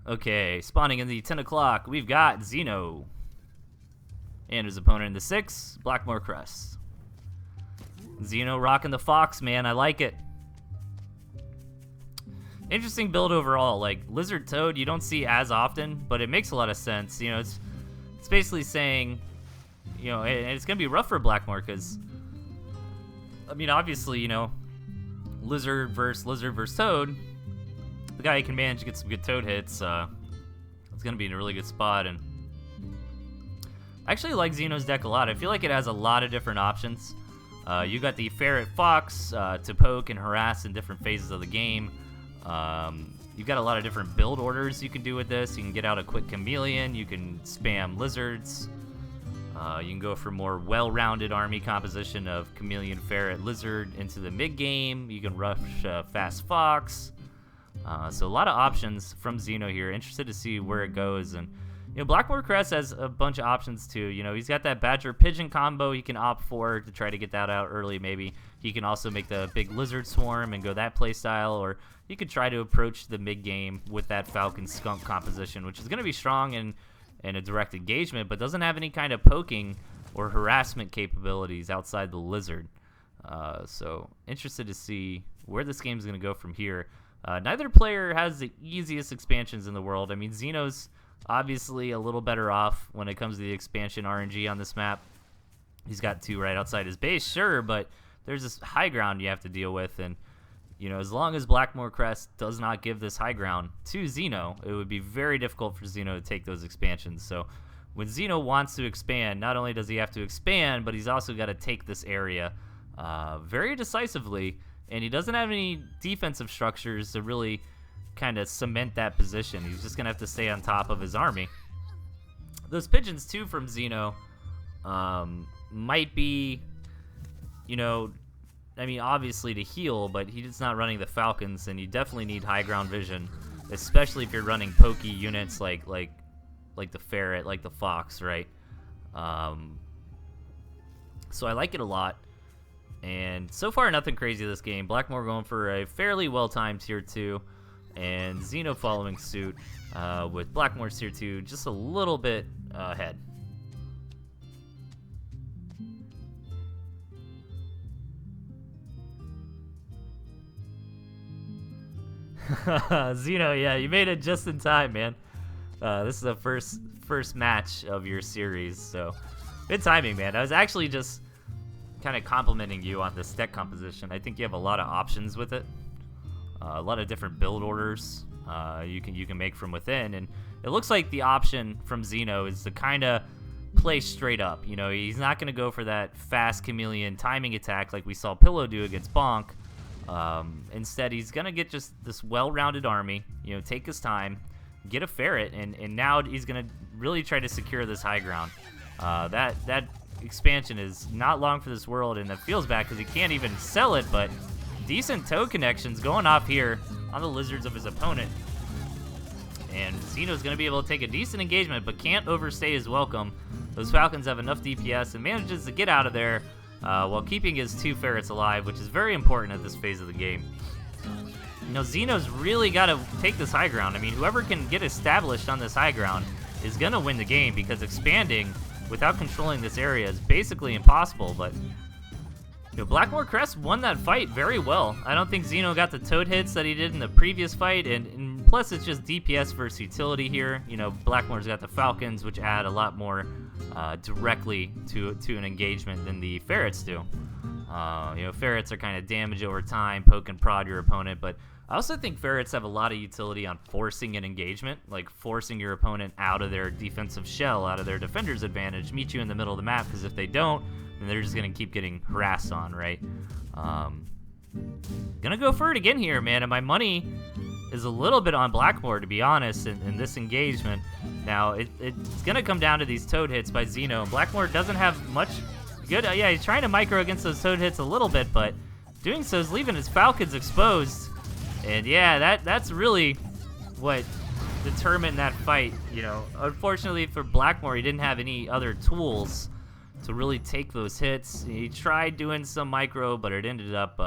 Okay, spawning in the 10 o'clock, we've got Xeno. And his opponent in the 6, Blackmore Crest. Xeno rocking the Fox, man. I like it. Interesting build overall. Like, Lizard Toad, you don't see as often, but it makes a lot of sense. You know, it's basically saying, you know, and it's going to be rough for Blackmore because, I mean, obviously, you know, Lizard versus Toad. The guy who can manage to get some good Toad hits, it's going to be in a really good spot. And I actually like Xeno's deck a lot. I feel like it has a lot of different options. You got the Ferret Fox to poke and harass in different phases of the game. You've got a lot of different build orders you can do with this. You can get out a quick Chameleon. You can spam Lizards. You can go for more well-rounded army composition of Chameleon, Ferret, Lizard into the mid-game. You can rush Fast Fox. So a lot of options from Xeno here. Interested to see where it goes. And you know, Blackmore Crest has a bunch of options too. You know, he's got that Badger Pigeon combo he can opt for to try to get that out early maybe. He can also make the big Lizard Swarm and go that playstyle, or he could try to approach the mid-game with that Falcon Skunk composition, which is going to be strong in a direct engagement, but doesn't have any kind of poking or harassment capabilities outside the Lizard. So interested to see where this game is going to go from here. Neither player has the easiest expansions in the world. I mean, Xeno's obviously a little better off when it comes to the expansion RNG on this map. He's got 2 right outside his base, sure, but there's this high ground you have to deal with, and you know, as long as Blackmore Crest does not give this high ground to Xeno, it would be very difficult for Xeno to take those expansions. So when Xeno wants to expand, not only does he have to expand, but he's also got to take this area very decisively, and he doesn't have any defensive structures to really kind of cement that position. He's just going to have to stay on top of his army. Those pigeons, too, from Xeno might be, you know, I mean, obviously to heal, but he's not running the Falcons, and you definitely need high ground vision, especially if you're running pokey units like the Ferret, like the Fox, right? So I like it a lot. And so far, nothing crazy this game. Blackmore going for a fairly well-timed tier 2, and Xeno following suit with Blackmore's tier 2 just a little bit ahead. Xeno, yeah, you made it just in time, man. This is the first match of your series, so good timing, man. I was actually just kind of complimenting you on this deck composition. I think you have a lot of options with it, a lot of different build orders you can make from within, and it looks like the option from Xeno is to kind of play straight up. You know, he's not going to go for that fast Chameleon timing attack like we saw Pillow do against Bonk. Instead, he's going to get just this well-rounded army, you know, take his time, get a Ferret, and now he's going to really try to secure this high ground. That expansion is not long for this world, and it feels bad because he can't even sell it, but decent Toad connections going off here on the Lizards of his opponent. And Xeno's going to be able to take a decent engagement, but can't overstay his welcome. Those Falcons have enough DPS and manages to get out of there while keeping his 2 Ferrets alive, which is very important at this phase of the game. You know, Xeno's really got to take this high ground. I mean, whoever can get established on this high ground is going to win the game, because expanding without controlling this area is basically impossible. But you know, Blackmore Crest won that fight very well. I don't think Xeno got the Toad hits that he did in the previous fight, and plus it's just DPS versus utility here. You know, Blackmore's got the Falcons, which add a lot more directly to an engagement than the Ferrets do. You know, Ferrets are kind of damage over time, poke and prod your opponent, but I also think Ferrets have a lot of utility on forcing an engagement, like forcing your opponent out of their defensive shell, out of their defender's advantage, meet you in the middle of the map, because if they don't, then they're just going to keep getting harassed on, right? Gonna go for it again here, man, and my money is a little bit on Blackmore, to be honest, in this engagement. Now, it's going to come down to these Toad hits by Xeno, and Blackmore doesn't have much good. Yeah, he's trying to micro against those Toad hits a little bit, but doing so is leaving his Falcons exposed. And yeah, that's really what determined that fight. You know, unfortunately for Blackmore, he didn't have any other tools to really take those hits. He tried doing some micro, but it ended up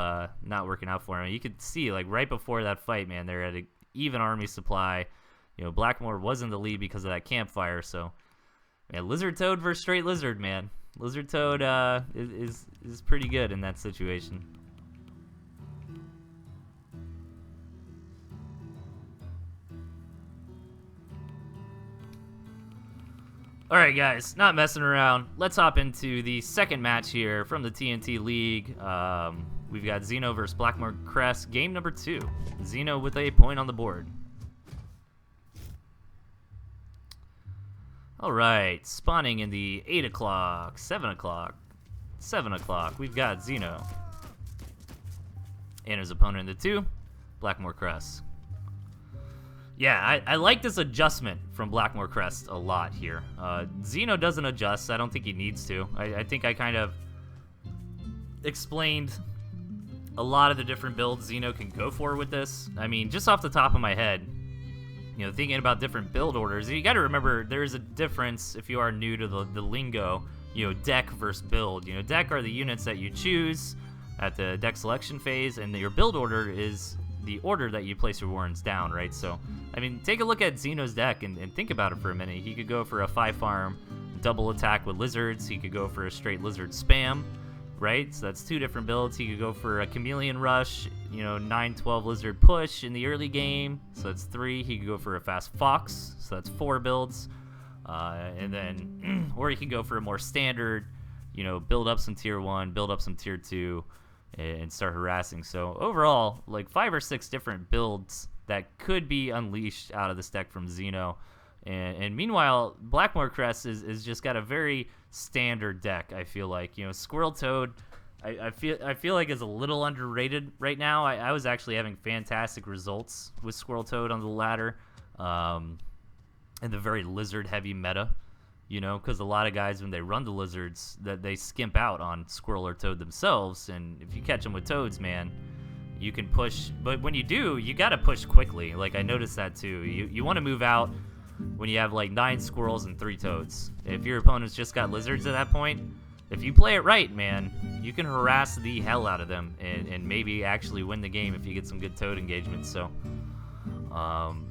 not working out for him. You could see, like, right before that fight, man, they're at an even army supply. You know, Blackmore was in the lead because of that campfire. So, man, Lizard Toad versus straight Lizard, man. Lizard Toad is pretty good in that situation. All right, guys, not messing around. Let's hop into the second match here from the TnT League. We've got Xeno versus Blackmore Crest, game number 2. Xeno with a point on the board. All right, spawning in the 8 o'clock, 7 o'clock, 7 o'clock. We've got Xeno and his opponent in the 2, Blackmore Crest. Yeah, I like this adjustment from Blackmore Crest a lot here. Xeno doesn't adjust. I don't think he needs to. I think I kind of explained a lot of the different builds Xeno can go for with this. I mean, just off the top of my head, you know, thinking about different build orders, you got to remember there's a difference if you are new to the lingo, you know, deck versus build. You know, deck are the units that you choose at the deck selection phase, and your build order is the order that you place your warrants down, right? So, I mean, take a look at Xeno's deck and think about it for a minute. He could go for a 5-farm double attack with lizards. He could go for a straight lizard spam, right? So that's 2 different builds. He could go for a chameleon rush, you know, 9-12 lizard push in the early game. So that's 3. He could go for a fast fox. So that's 4 builds. And then, or he could go for a more standard, you know, build up some tier 1, build up some tier 2, and start harassing. So overall, like 5 or 6 different builds that could be unleashed out of this deck from Xeno. And meanwhile, Blackmore Crest is just got a very standard deck, I feel like. You know, Squirrel Toad, I feel like is a little underrated right now. I was actually having fantastic results with Squirrel Toad on the ladder, in the very lizard-heavy meta. You know, because a lot of guys, when they run the lizards, that they skimp out on Squirrel or Toad themselves, and if you catch them with Toads, man, you can push. But when you do, you got to push quickly. Like, I noticed that too. You want to move out when you have like 9 squirrels and 3 toads. If your opponent's just got lizards at that point, if you play it right, man, you can harass the hell out of them and maybe actually win the game if you get some good toad engagements. So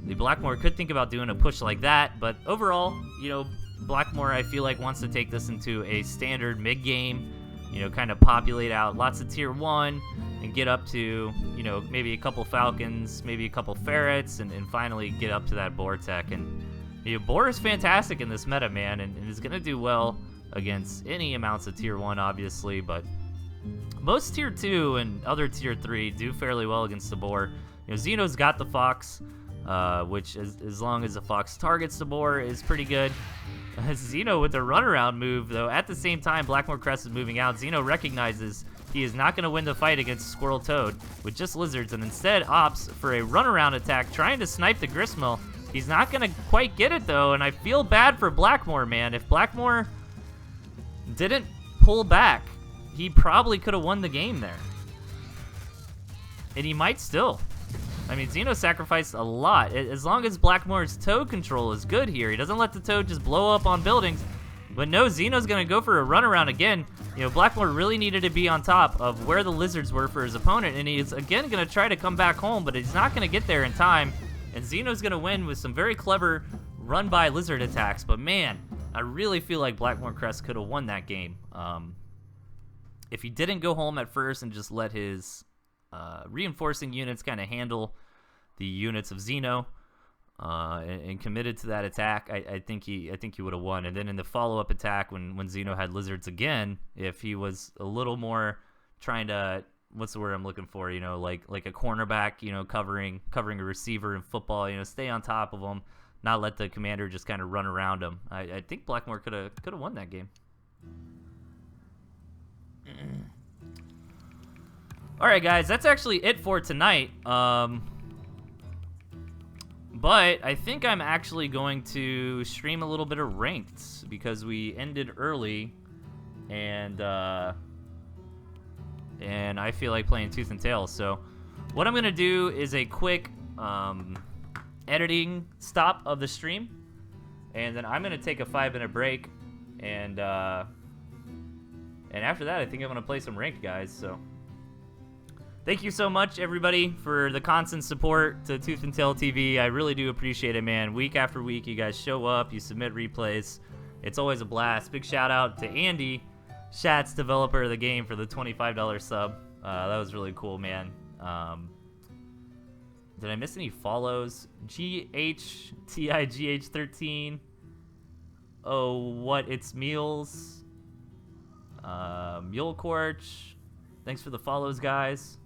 the Blackmore could think about doing a push like that, but overall, you know, Blackmore, I feel like, wants to take this into a standard mid-game, you know, kind of populate out lots of tier 1 and get up to, you know, maybe a couple falcons, maybe a couple ferrets, and finally get up to that boar tech. And, you know, boar is fantastic in this meta, man, and is going to do well against any amounts of tier 1, obviously, but most tier 2 and other tier 3 do fairly well against the boar. You know, Xeno's got the fox, which, as long as the fox targets the boar, is pretty good. Xeno with the runaround move, though, at the same time Blackmore Crest is moving out, Xeno recognizes he is not going to win the fight against Squirrel Toad with just lizards, and instead opts for a runaround attack, trying to snipe the Gristmill. He's not going to quite get it, though, and I feel bad for Blackmore, man. If Blackmore didn't pull back, he probably could have won the game there. And he might still. I mean, Xeno sacrificed a lot. As long as Blackmore's toad control is good here, he doesn't let the toad just blow up on buildings. But no, Xeno's going to go for a runaround again. You know, Blackmore really needed to be on top of where the lizards were for his opponent, and he's again going to try to come back home, but he's not going to get there in time. And Xeno's going to win with some very clever run-by lizard attacks. But man, I really feel like Blackmore Crest could have won that game. If he didn't go home at first and just let his reinforcing units kind of handle the units of Xeno, and committed to that attack, I think he would have won. And then in the follow-up attack, when Xeno had lizards again, if he was a little more trying to, what's the word I'm looking for, you know, like a cornerback, you know, covering a receiver in football, you know, stay on top of him, not let the commander just kind of run around him. I think Blackmore could have won that game. All right, guys, that's actually it for tonight. But I think I'm actually going to stream a little bit of ranked because we ended early, and I feel like playing Tooth and Tail. So what I'm gonna do is a quick editing stop of the stream, and then I'm gonna take a 5-minute break, and after that I think I'm gonna play some ranked, guys. So Thank you so much, everybody, for the constant support to Tooth and Tail TV. I really do appreciate it, man. Week after week, you guys show up, you submit replays. It's always a blast. Big shout out to Andy, Shat's developer of the game, for the $25 sub. That was really cool, man. Did I miss any follows? GHTIGH13. Oh, what? It's Meals. Mule Corch. Thanks for the follows, guys.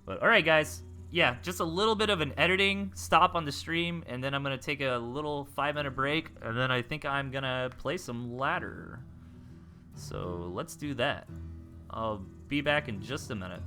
But all right, guys. Yeah, just a little bit of an editing stop on the stream, and then I'm gonna take a little 5-minute break, and then I think I'm gonna play some ladder. So let's do that. I'll be back in just a minute.